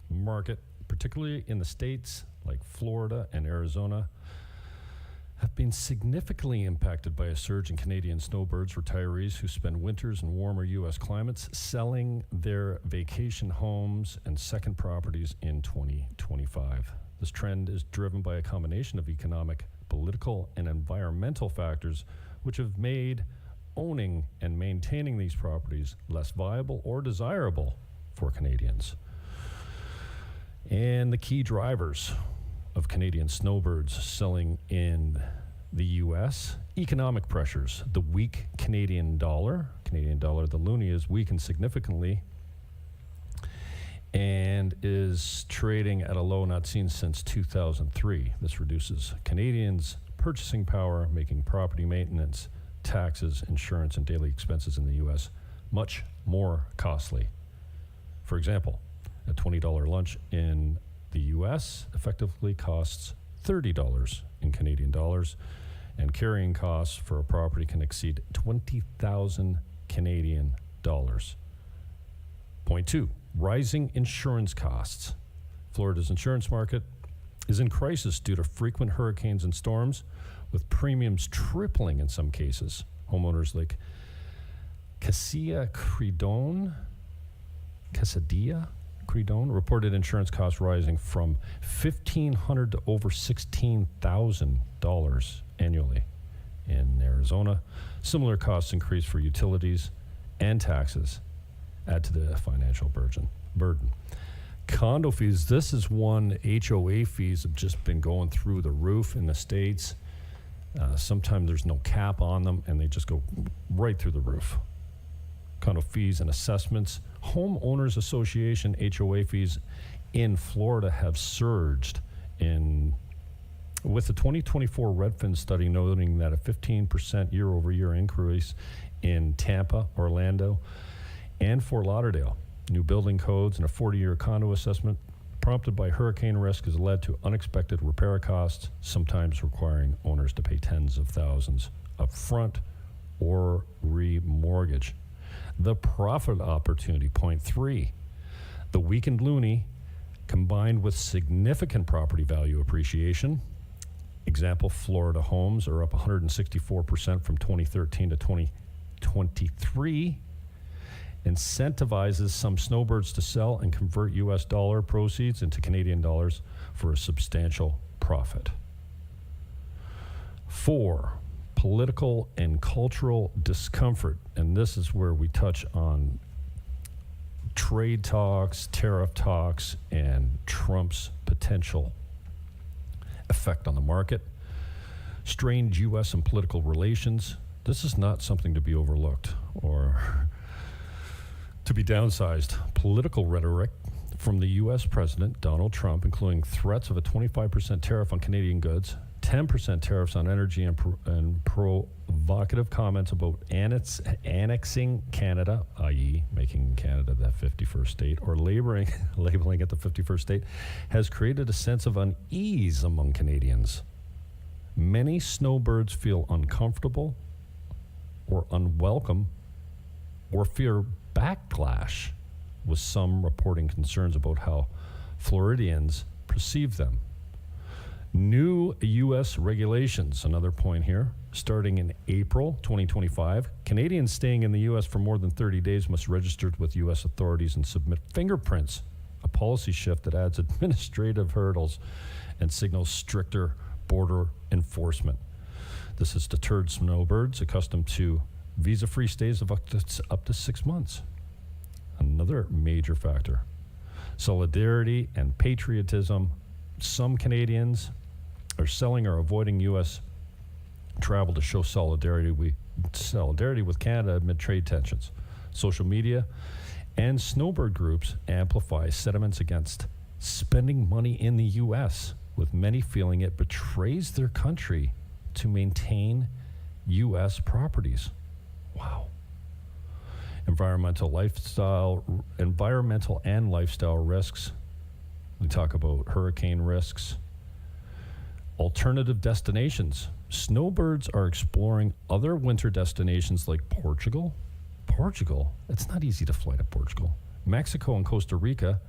market, particularly in the states like Florida and Arizona, have been significantly impacted by a surge in Canadian snowbirds retirees who spend winters in warmer U.S. climates selling their vacation homes and second properties in 2025. This trend is driven by a combination of economic, political, and environmental factors which have made owning and maintaining these properties less viable or desirable for Canadians. And the key drivers of Canadian snowbirds selling in the U.S., economic pressures, the weak Canadian dollar, the loonie is weakened significantly and is trading at a low not seen since 2003. This reduces Canadians' purchasing power, making property maintenance, taxes, insurance, and daily expenses in the U.S. much more costly. For example, a $20 lunch in the U.S. effectively costs $30 in Canadian dollars, and carrying costs for a property can exceed 20,000 Canadian dollars. Point 2, rising insurance costs. Florida's insurance market is in crisis due to frequent hurricanes and storms, with premiums tripling in some cases. Homeowners like Casadilla Credon reported insurance costs rising from $1,500 to over $16,000 annually. In Arizona, similar costs increase for utilities and taxes, add to the financial burden. Condo fees, this is one. HOA fees have just been going through the roof in the States. Sometimes there's no cap on them, and they just go right through the roof. Condo fees and assessments. Homeowners Association HOA fees in Florida have surged with the 2024 Redfin study noting that a 15% year-over-year increase in Tampa, Orlando, and Fort Lauderdale. New building codes and a 40-year condo assessment prompted by hurricane risk has led to unexpected repair costs, sometimes requiring owners to pay tens of thousands up front or remortgage. The profit opportunity, point 3. The weakened loonie combined with significant property value appreciation. Example, Florida homes are up 164% from 2013 to 2023. Incentivizes some snowbirds to sell and convert U.S. dollar proceeds into Canadian dollars for a substantial profit. 4, political and cultural discomfort. And this is where we touch on trade talks, tariff talks, and Trump's potential effect on the market. Strained U.S. and political relations. This is not something to be overlooked or to be downsized. Political rhetoric from the U.S. President Donald Trump, including threats of a 25% tariff on Canadian goods, 10% tariffs on energy, and provocative comments about annexing Canada, i.e. making Canada the 51st state, or labeling it the 51st state, has created a sense of unease among Canadians. Many snowbirds feel uncomfortable or unwelcome or fear backlash, with some reporting concerns about how Floridians perceive them. New U.S. regulations, another point here, starting in April 2025. Canadians staying in the U.S. for more than 30 days must register with U.S. authorities and submit fingerprints policy shift that adds administrative hurdles and signals stricter border enforcement. This has deterred snowbirds accustomed to visa-free stays of up to 6 months. Another major factor. Solidarity and patriotism. Some Canadians are selling or avoiding U.S. travel to show solidarity with Canada amid trade tensions. Social media and snowbird groups amplify sentiments against spending money in the U.S., with many feeling it betrays their country to maintain U.S. properties. Wow. Environmental and lifestyle risks. We talk about hurricane risks. Alternative destinations. Snowbirds are exploring other winter destinations like Portugal. Portugal? It's not easy to fly to Portugal. Mexico and Costa Rica.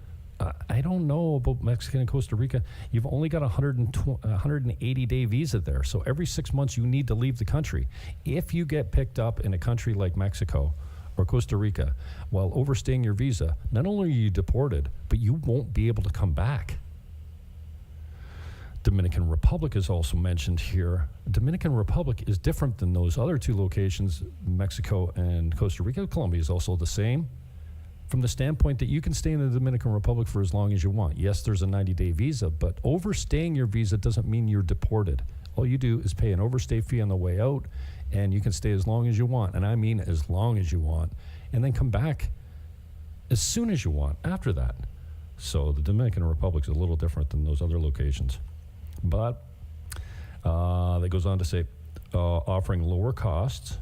I don't know about Mexico and Costa Rica. You've only got a 180-day visa there. So every 6 months you need to leave the country. If you get picked up in a country like Mexico or Costa Rica while overstaying your visa, not only are you deported, but you won't be able to come back. Dominican Republic is also mentioned here. Dominican Republic is different than those other two locations, Mexico and Costa Rica. Colombia is also the same, from the standpoint that you can stay in the Dominican Republic for as long as you want. Yes, there's a 90-day visa, but overstaying your visa doesn't mean you're deported. All you do is pay an overstay fee on the way out, and you can stay as long as you want, and I mean as long as you want, and then come back as soon as you want after that. So the Dominican Republic is a little different than those other locations. But that goes on to say, offering lower costs,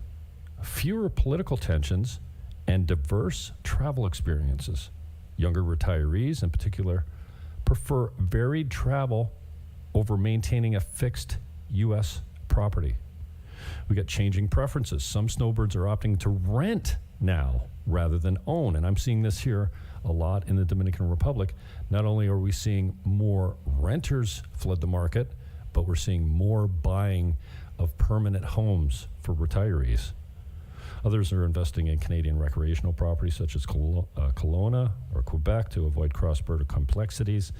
fewer political tensions, and diverse travel experiences. Younger retirees, in particular, prefer varied travel over maintaining a fixed U.S. property. We got changing preferences. Some snowbirds are opting to rent now rather than own, and I'm seeing this here a lot in the Dominican Republic. Not only are we seeing more renters flood the market, but we're seeing more buying of permanent homes for retirees. Others are investing in Canadian recreational properties such as Kelowna or Quebec to avoid cross-border complexities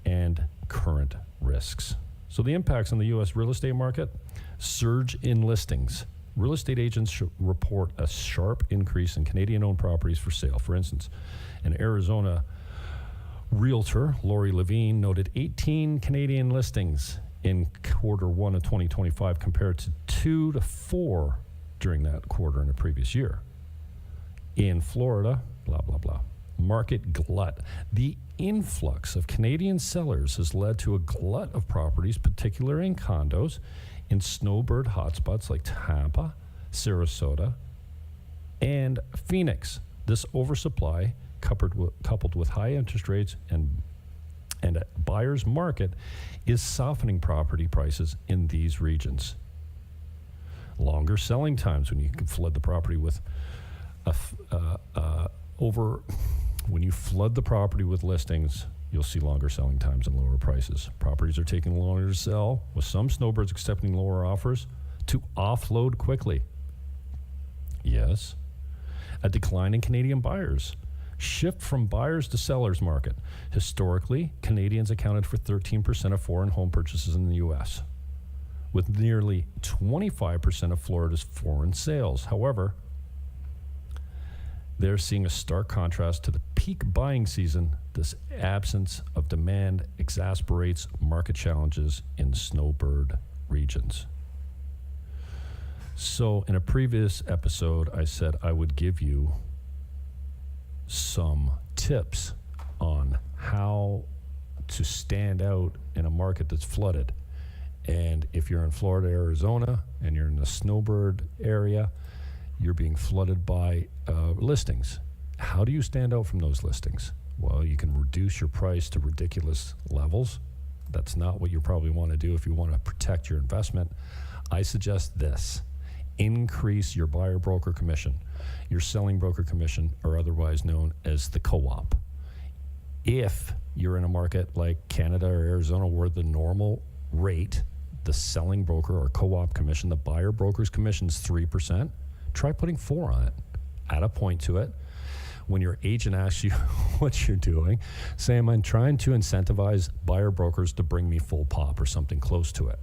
and current risks. So the impacts on the U.S. real estate market: surge in listings. Real estate agents report a sharp increase in Canadian-owned properties for sale. For instance, an Arizona realtor, Lori Levine, noted 18 Canadian listings in quarter one of 2025 compared to 2 to 4 during that quarter in the previous year. In Florida, blah, blah, blah. Market glut. The influx of Canadian sellers has led to a glut of properties, particularly in condos, in snowbird hotspots like Tampa, Sarasota, and Phoenix. This oversupply, coupled with high interest rates and a buyer's market, is softening property prices in these regions. Longer selling times when you can flood the property with when you flood the property with listings, you'll see longer selling times and lower prices. Properties are taking longer to sell, with some snowbirds accepting lower offers to offload quickly. Yes. A decline in Canadian buyers. Shift from buyers to sellers market. Historically, Canadians accounted for 13% of foreign home purchases in the U.S., with nearly 25% of Florida's foreign sales. However, they're seeing a stark contrast to the peak buying season. This absence of demand exacerbates market challenges in snowbird regions. So in a previous episode, I said I would give you some tips on how to stand out in a market that's flooded. And if you're in Florida, Arizona, and you're in the snowbird area, you're being flooded by listings. How do you stand out from those listings? Well, you can reduce your price to ridiculous levels. That's not what you probably want to do if you want to protect your investment. I suggest this: increase your buyer broker commission, your selling broker commission, or otherwise known as the co-op. If you're in a market like Canada or Arizona where the normal rate, the selling broker or co-op commission, the buyer broker's commission is 3%, try putting 4 on it. Add a point to it. when your agent asks you what you're doing, say, I'm trying to incentivize buyer brokers to bring me full pop or something close to it.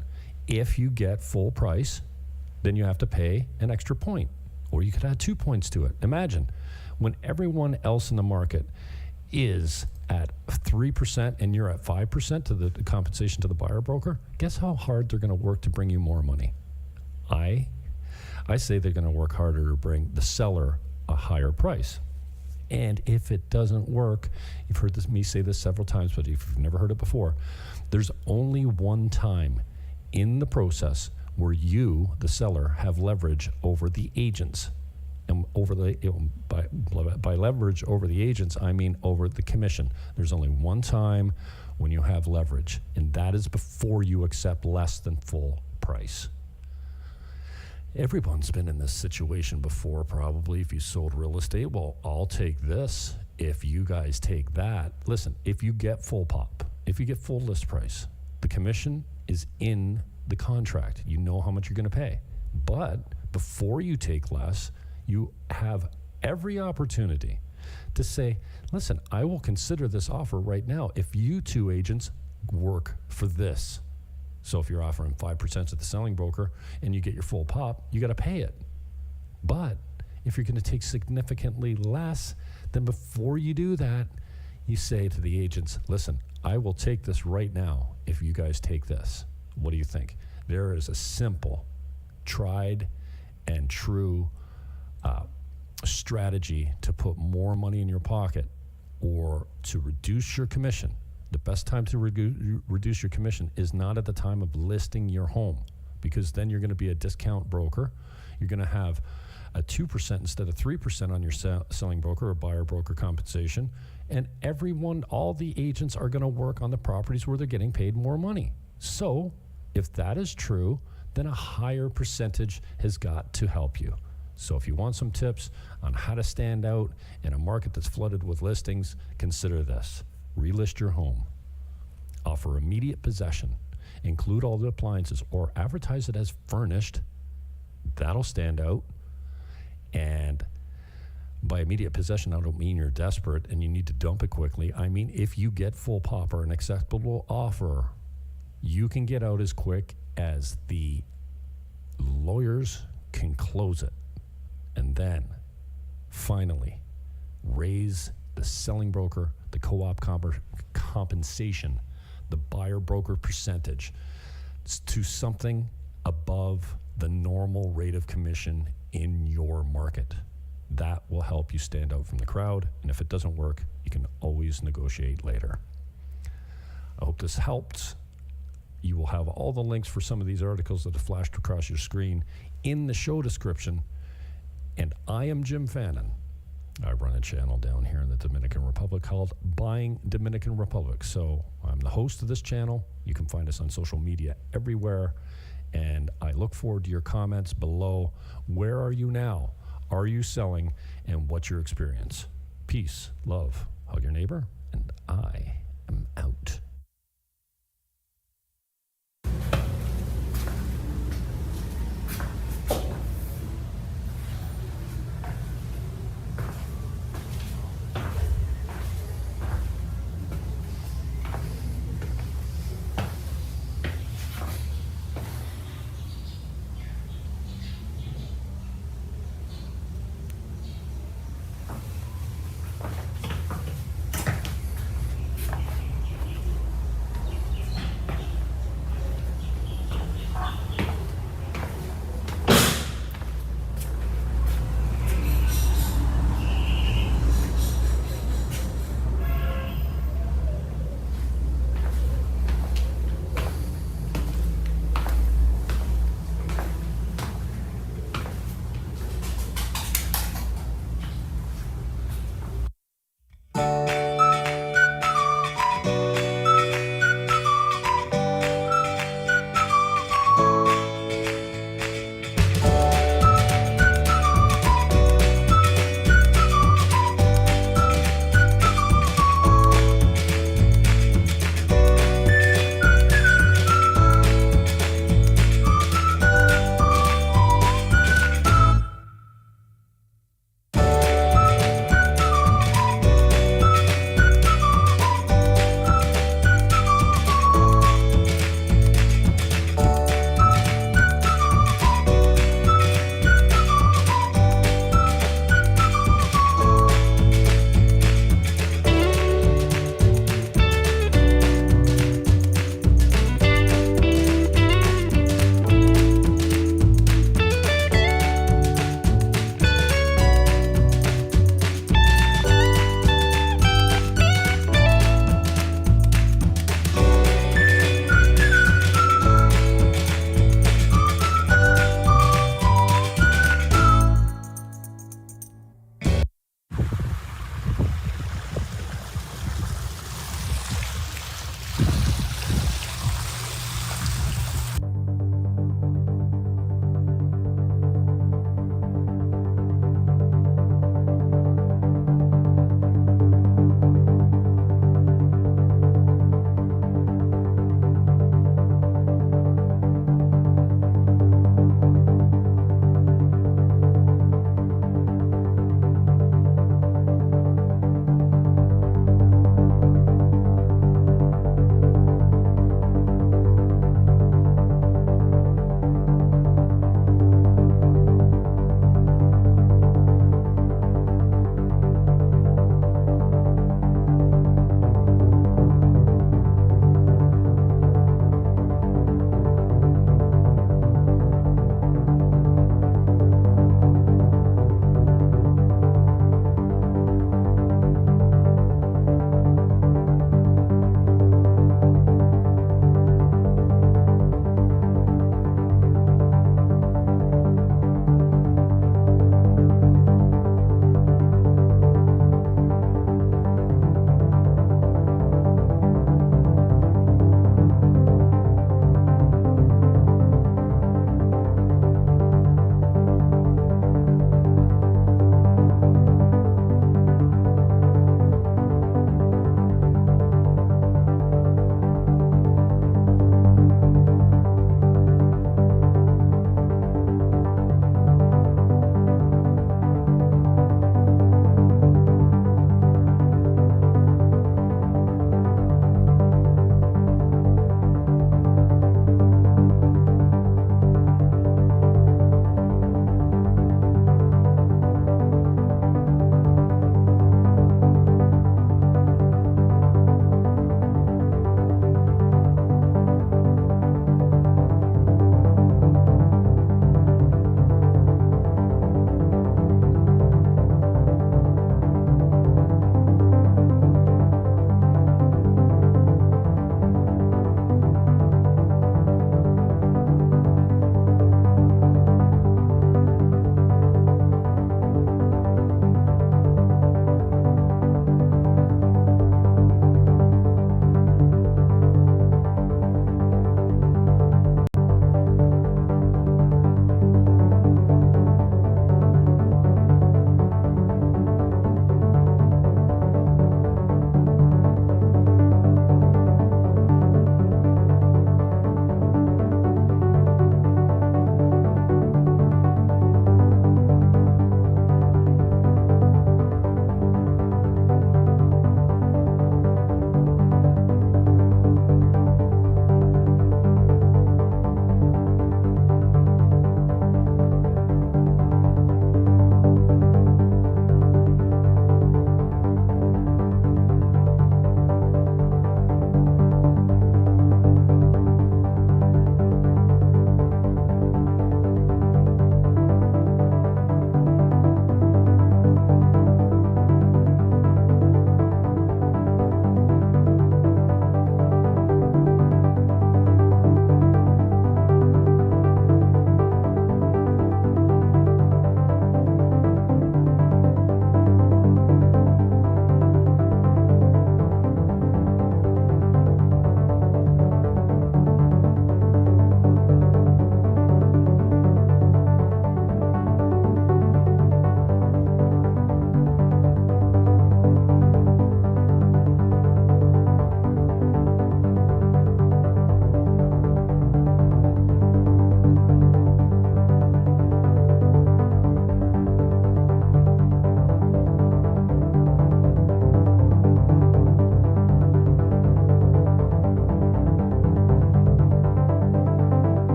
If you get full price, then you have to pay an extra point, or you could add 2 points to it. Imagine when everyone else in the market is at 3% and you're at 5% to the compensation to the buyer broker, guess how hard they're going to work to bring you more money? I say they're going to work harder to bring the seller a higher price. And if it doesn't work, you've heard me say this several times, but if you've never heard it before, there's only one time in the process where you, the seller, have leverage over the agents. And by leverage over the agents, I mean over the commission. There's only one time when you have leverage, and that is before you accept less than full price. Everyone's been in this situation before, probably, if you sold real estate. Well, I'll take this if you guys take that. Listen, if you get full pop, if you get full list price, the commission is in the contract. You know how much you're going to pay. But before you take less, you have every opportunity to say, listen, I will consider this offer right now if you two agents work for this. So if you're offering 5% to the selling broker and you get your full pop, you got to pay it. But if you're going to take significantly less, then before you do that, you say to the agents, listen, I will take this right now if you guys take this. What do you think? There is a simple, tried and true strategy to put more money in your pocket or to reduce your commission. The best time to reduce your commission is not at the time of listing your home, because then you're going to be a discount broker. You're going to have a 2% instead of 3% on your selling broker or buyer broker compensation. And all the agents are going to work on the properties where they're getting paid more money. So if that is true, then a higher percentage has got to help you. So if you want some tips on how to stand out in a market that's flooded with listings, consider this. Relist your home. Offer immediate possession. Include all the appliances or advertise it as furnished. That'll stand out. And by immediate possession, I don't mean you're desperate and you need to dump it quickly. I mean, if you get full pop or an acceptable offer, you can get out as quick as the lawyers can close it. And then, finally, raise the selling broker, the co-op compensation, the buyer broker percentage to something above the normal rate of commission in your market. That will help you stand out from the crowd. And if it doesn't work, you can always negotiate later. I hope this helped. You will have all the links for some of these articles that have flashed across your screen in the show description. And I am Jim Fannin. I run a channel down here in the Dominican Republic called Buying Dominican Republic. So I'm the host of this channel. You can find us on social media everywhere. And I look forward to your comments below. Where are you now? Are you selling? And what's your experience? Peace, love, hug your neighbor, and I am out.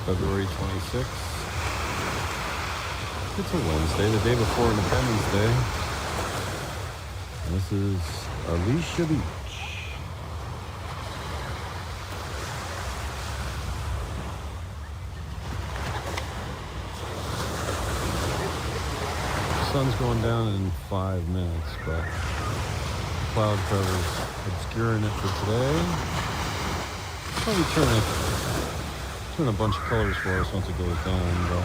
February 26th. It's a Wednesday, the day before Independence Day. This is Alicia Beach. The sun's going down in 5 minutes, but cloud cover's obscuring it for today. Probably turn a bunch of colors for us once it goes down, but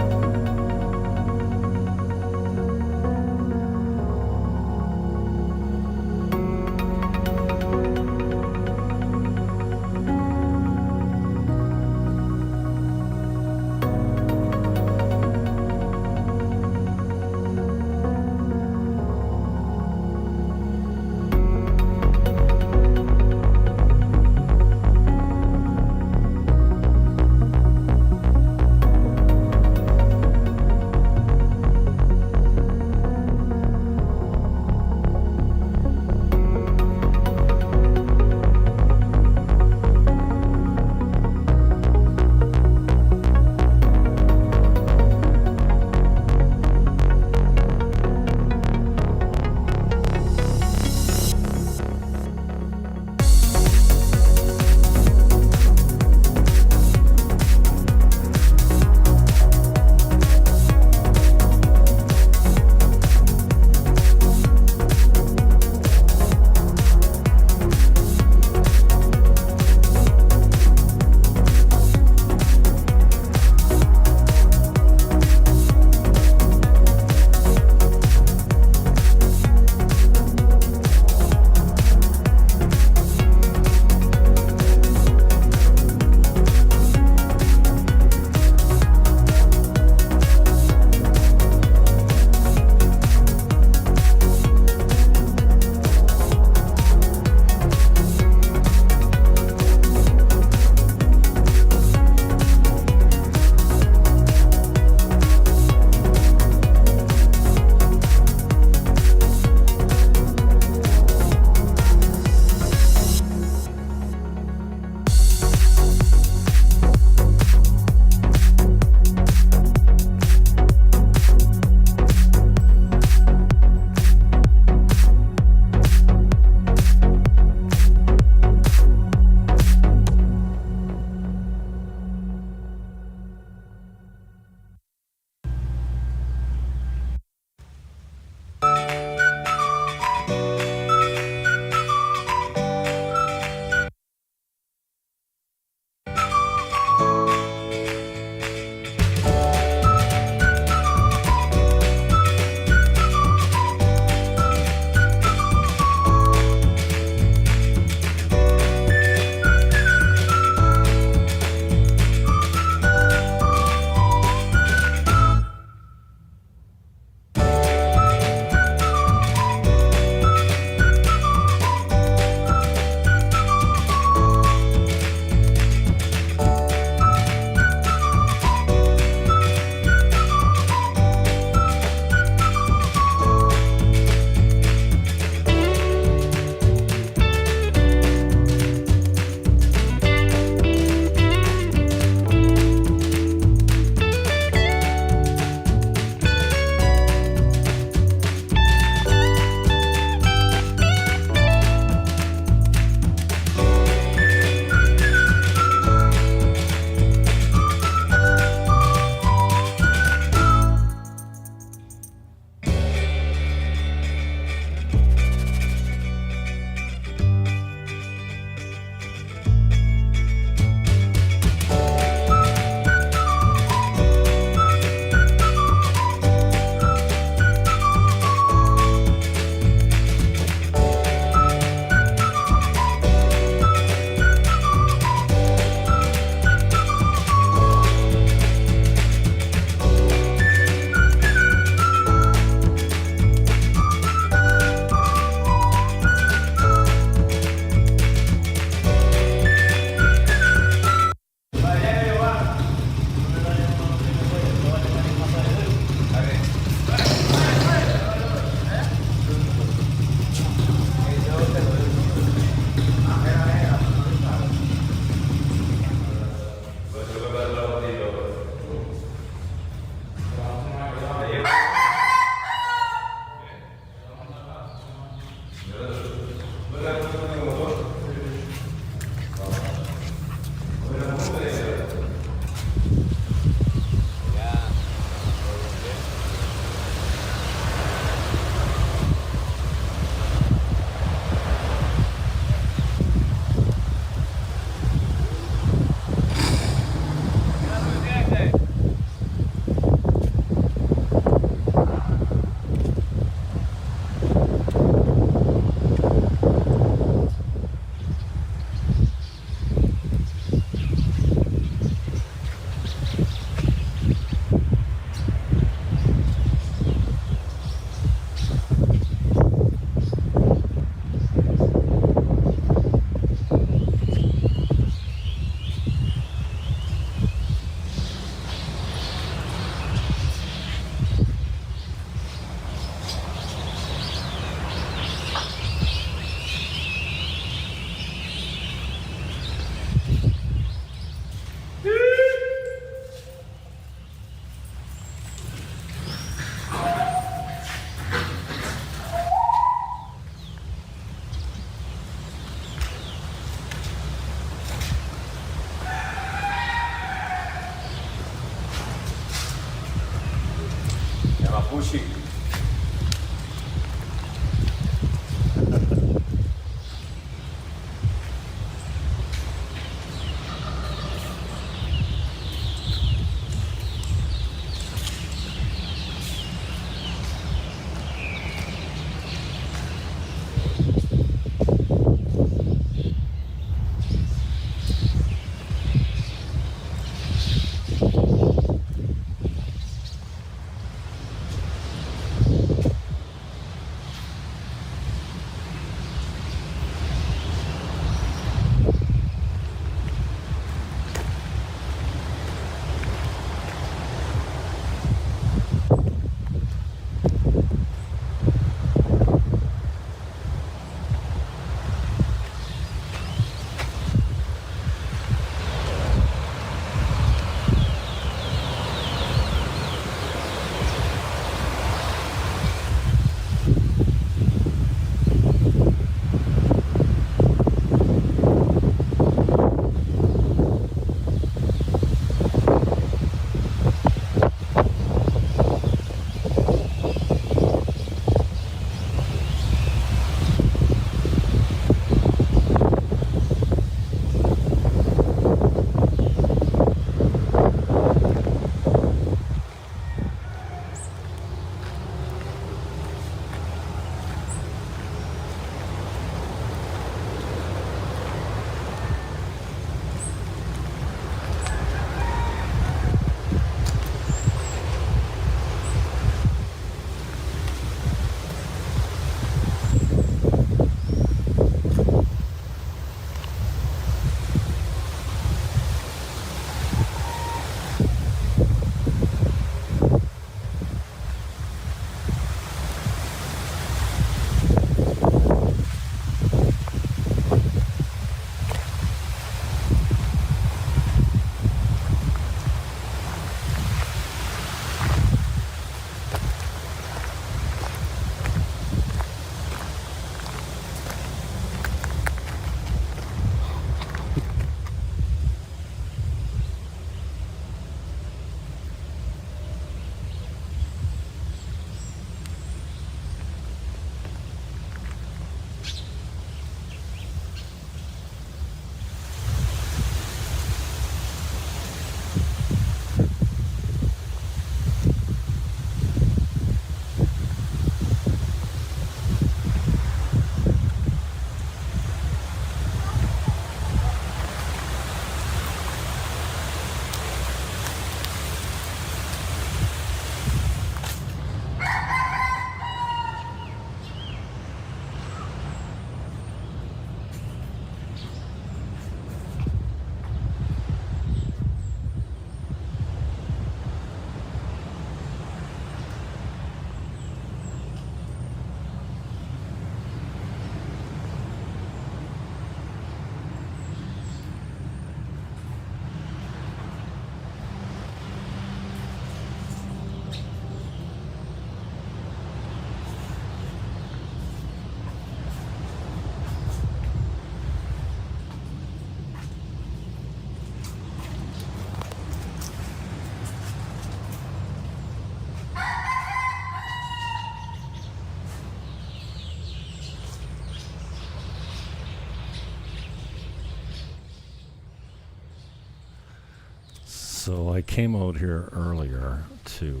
So I came out here earlier to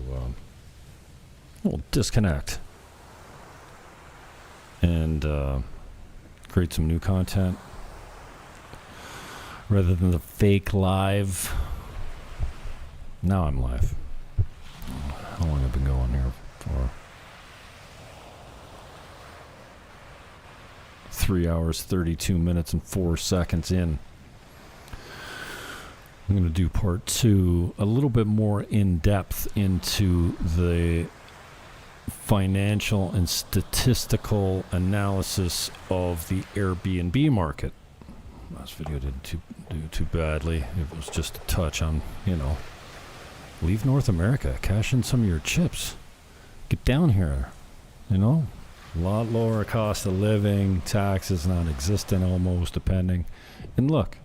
disconnect and create some new content rather than the fake live. Now I'm live. How long have I been going here for? 3 hours, 32 minutes, and 4 seconds in. I'm going to do part 2, a little bit more in depth into the financial and statistical analysis of the Airbnb market. Last video didn't do too badly. It was just a touch on, leave North America, cash in some of your chips, get down here, a lot lower cost of living, taxes non-existent almost, depending. And look,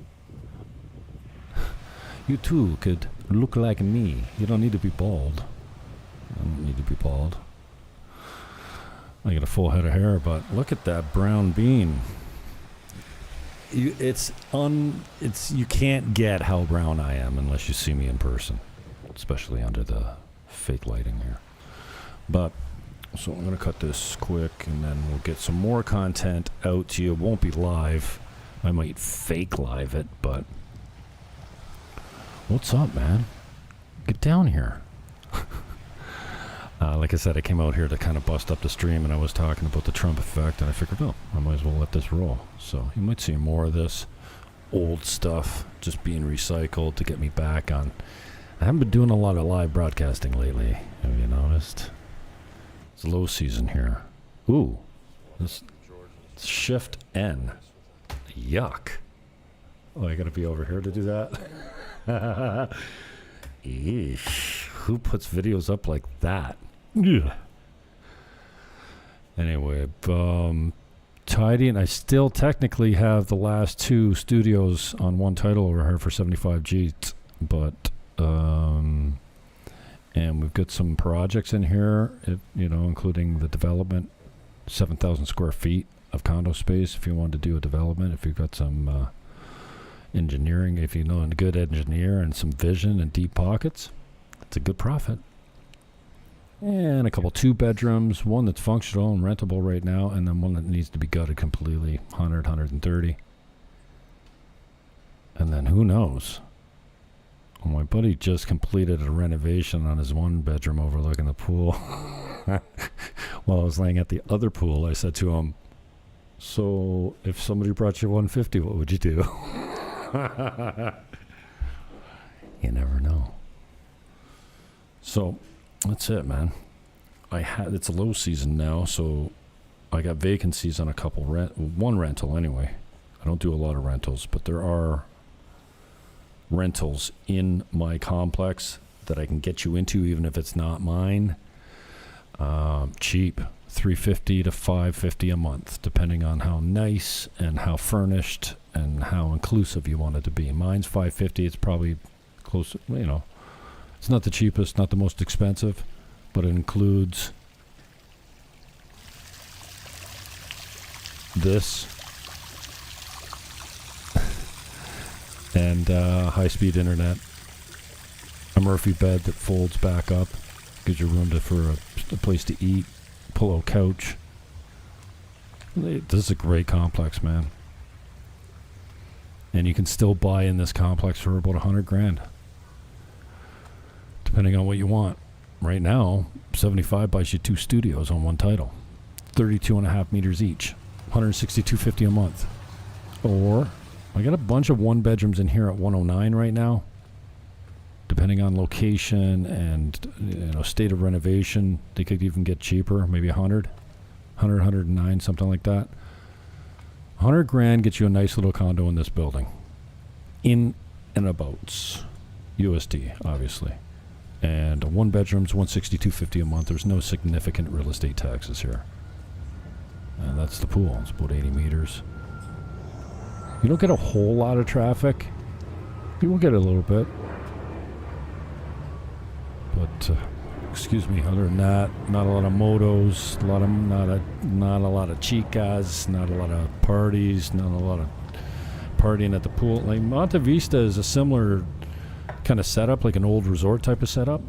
you too could look like me. You don't need to be bald. I don't need to be bald. I got a full head of hair, but look at that brown bean. You can't get how brown I am unless you see me in person, especially under the fake lighting here. But so I'm going to cut this quick, and then we'll get some more content out to you. It won't be live. I might fake live it, but what's up, man? Get down here. Like I said, I came out here to kind of bust up the stream, and I was talking about the Trump effect, and I figured, I might as well let this roll. So you might see more of this old stuff just being recycled to get me back on. I haven't been doing a lot of live broadcasting lately. Have you noticed? It's low season here. Ooh, this Shift N. Yuck. Oh, I gotta be over here to do that? Eesh. Who puts videos up like that? Yeah. Anyway, tidying. I still technically have the last 2 studios on one title over here for 75 Gs, but and we've got some projects in here, including the development, 7,000 square feet of condo space. If you want to do a development, if you've got some engineering, if you know a good engineer and some vision and deep pockets, it's a good profit. And a couple 2 bedrooms, one that's functional and rentable right now, and then one that needs to be gutted completely, 100, 130. And then who knows? Well, my buddy just completed a renovation on his 1 bedroom overlooking the pool. While I was laying at the other pool, I said to him, so if somebody brought you 150, what would you do? You never know. So that's it, man. It's a low season now, so I got vacancies on a couple one rental anyway. I don't do a lot of rentals, but there are rentals in my complex that I can get you into, even if it's not mine. Cheap, $350 to $550 a month, depending on how nice and how furnished and how inclusive you want it to be. Mine's $550. It's probably close. It's not the cheapest, not the most expensive, but it includes this and high-speed internet, a Murphy bed that folds back up, gives you room for a place to eat, pull-out couch. This is a great complex, man. And you can still buy in this complex for about $100,000, depending on what you want. Right now, 75 buys you 2 studios on one title, 32.5 meters each, $162.50 a month. Or I got a bunch of 1 bedrooms in here at 109 right now, depending on location and state of renovation. They could even get cheaper, maybe 109, something like that. $100,000 gets you a nice little condo in this building, in and abouts USD, obviously. And 1 bedroom's $162.50 a month. There's no significant real estate taxes here. And that's the pool. It's about 80 meters. You don't get a whole lot of traffic. You will get a little bit. But excuse me, other than that, not a lot of motos, not a lot of chicas, not a lot of parties, not a lot of partying at the pool. Like Monte Vista is a similar kind of setup, like an old resort type of setup,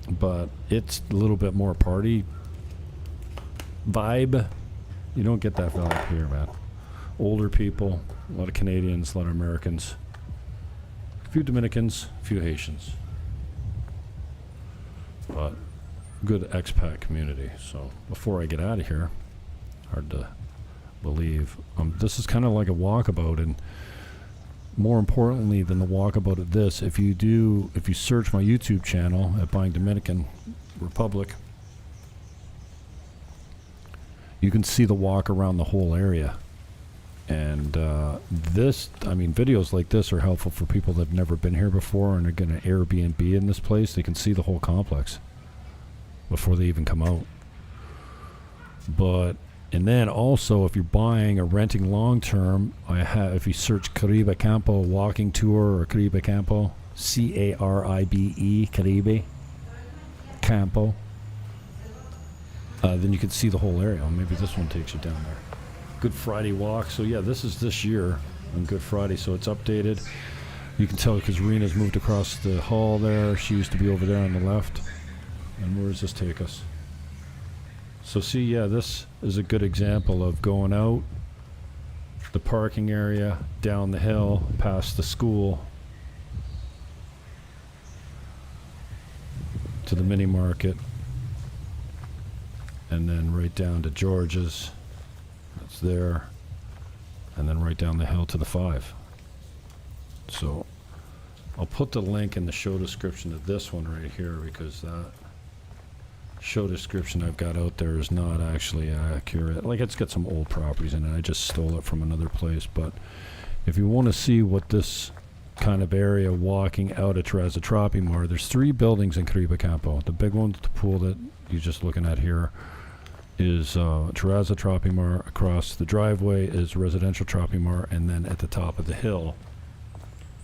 but it's a little bit more party vibe. You don't get that vibe here, man. Older people, a lot of Canadians, a lot of Americans, a few Dominicans, a few Haitians, but good expat community. So before I get out of here, hard to believe, this is kind of like a walkabout, and more importantly than the walkabout of this, if you search my YouTube channel at Buying Dominican Republic, you can see the walk around the whole area. And videos like this are helpful for people that have never been here before and are going to Airbnb in this place. They can see the whole complex before they even come out. And then also, if you're buying or renting long term, if you search Caribe Campo walking tour or Caribe Campo, Caribe, Caribe Campo, then you can see the whole area. Maybe this one takes you down there. Good Friday walk. So yeah, this is this year on Good Friday, so it's updated. You can tell because Rena's moved across the hall there. She used to be over there on the left. And where does this take us? So see, yeah, this is a good example of going out, the parking area, down the hill, past the school, to the mini market, and then right down to George's. That's there. And then right down the hill to the 5. So I'll put the link in the show description of this one right here, because that show description I've got out there is not actually accurate. Like, it's got some old properties in it. I just stole it from another place. But if you want to see what this kind of area walking out of Terraza Tropimar, there's 3 buildings in Caribe Campo. The big one, the pool that you're just looking at here, is Terraza Tropimar. Across the driveway is residential Tropimar, and then at the top of the hill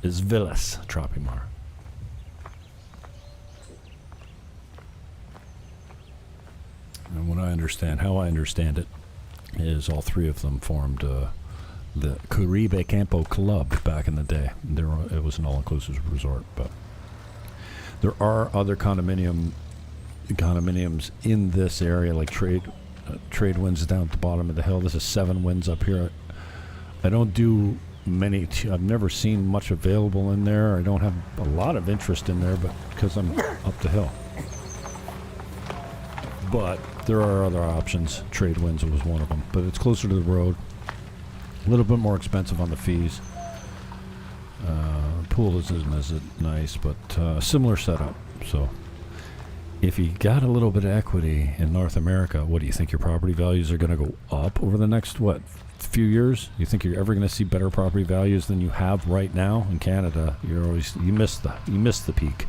is Villas Tropimar. And what I understand, how I understand it, is all 3 of them formed the Caribe Campo Club back in the day. It was an all-inclusive resort, but there are other condominiums in this area, like Trade Winds down at the bottom of the hill. This is 7 Winds up here. I don't do many. I've never seen much available in there. I don't have a lot of interest in there, but because I'm up the hill. But there are other options. Trade Winds was one of them, but it's closer to the road. A little bit more expensive on the fees. Pool isn't as nice, but similar setup. So if you got a little bit of equity in North America, what do you think your property values are going to go up over the next few years? You think you're ever going to see better property values than you have right now in Canada? You miss the peak.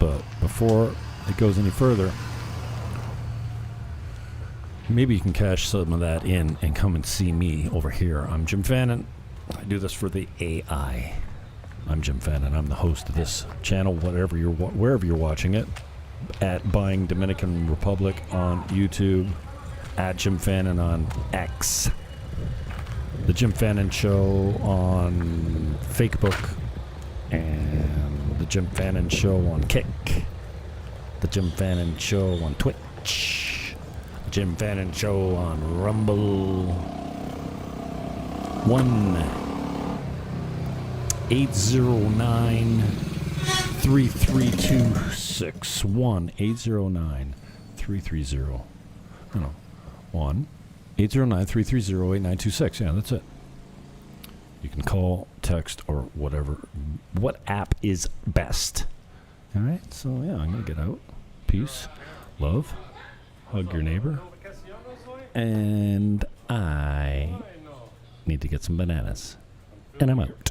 But before it goes any further, maybe you can cash some of that in and come and see me over here. I'm Jim Fannin. I do this for the AI. I'm Jim Fannin. I'm the host of this channel, wherever you're watching it. At Buying Dominican Republic on YouTube. At Jim Fannin on X. The Jim Fannin Show on Facebook. And the Jim Fannin Show on Kick. The Jim Fannin Show on Twitch. Jim Fannin Show on Rumble. 1-809-332-6. 1-809-330. No. 1-809-330-8926. Yeah, that's it. You can call, text, or whatever. What app is best? All right. So, yeah, I'm going to get out. Peace. Love. Hug your neighbor. And I need to get some bananas. And I'm out.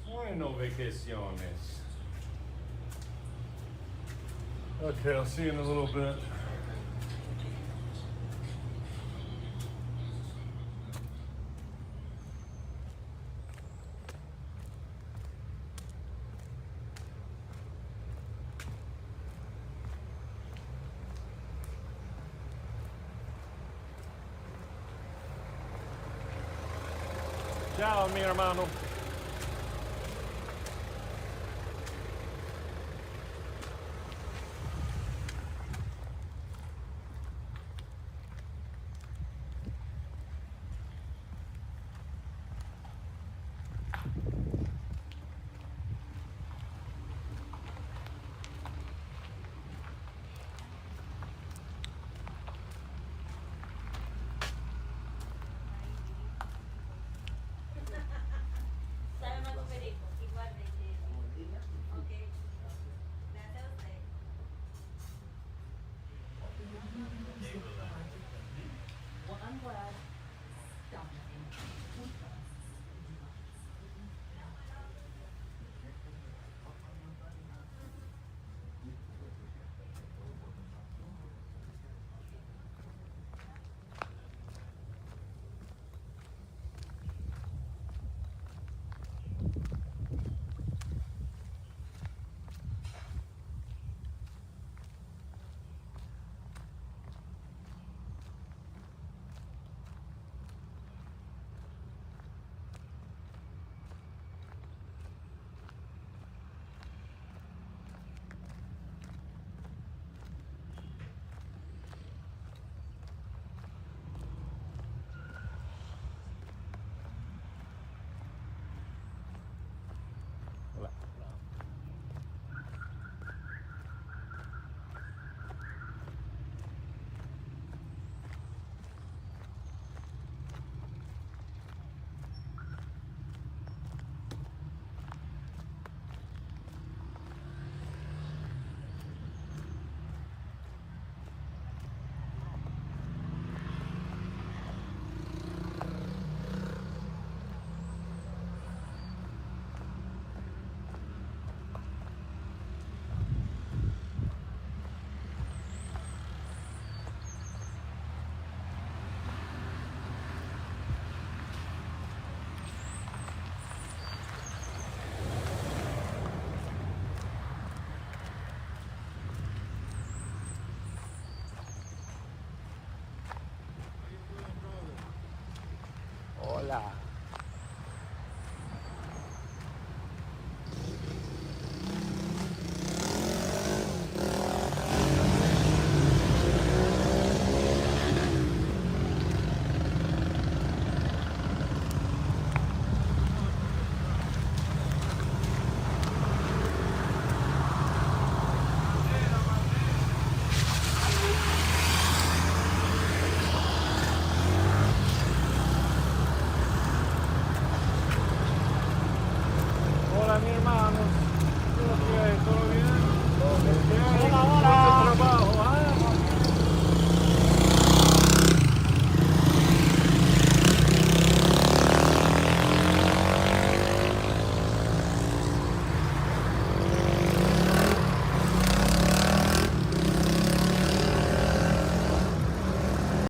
Bueno, vacaciones. Okay, I'll see you in a little bit. Ciao, mi hermano. Sabe más perico, igual de Ok. Gracias a usted. Well, I'm glad. Hola.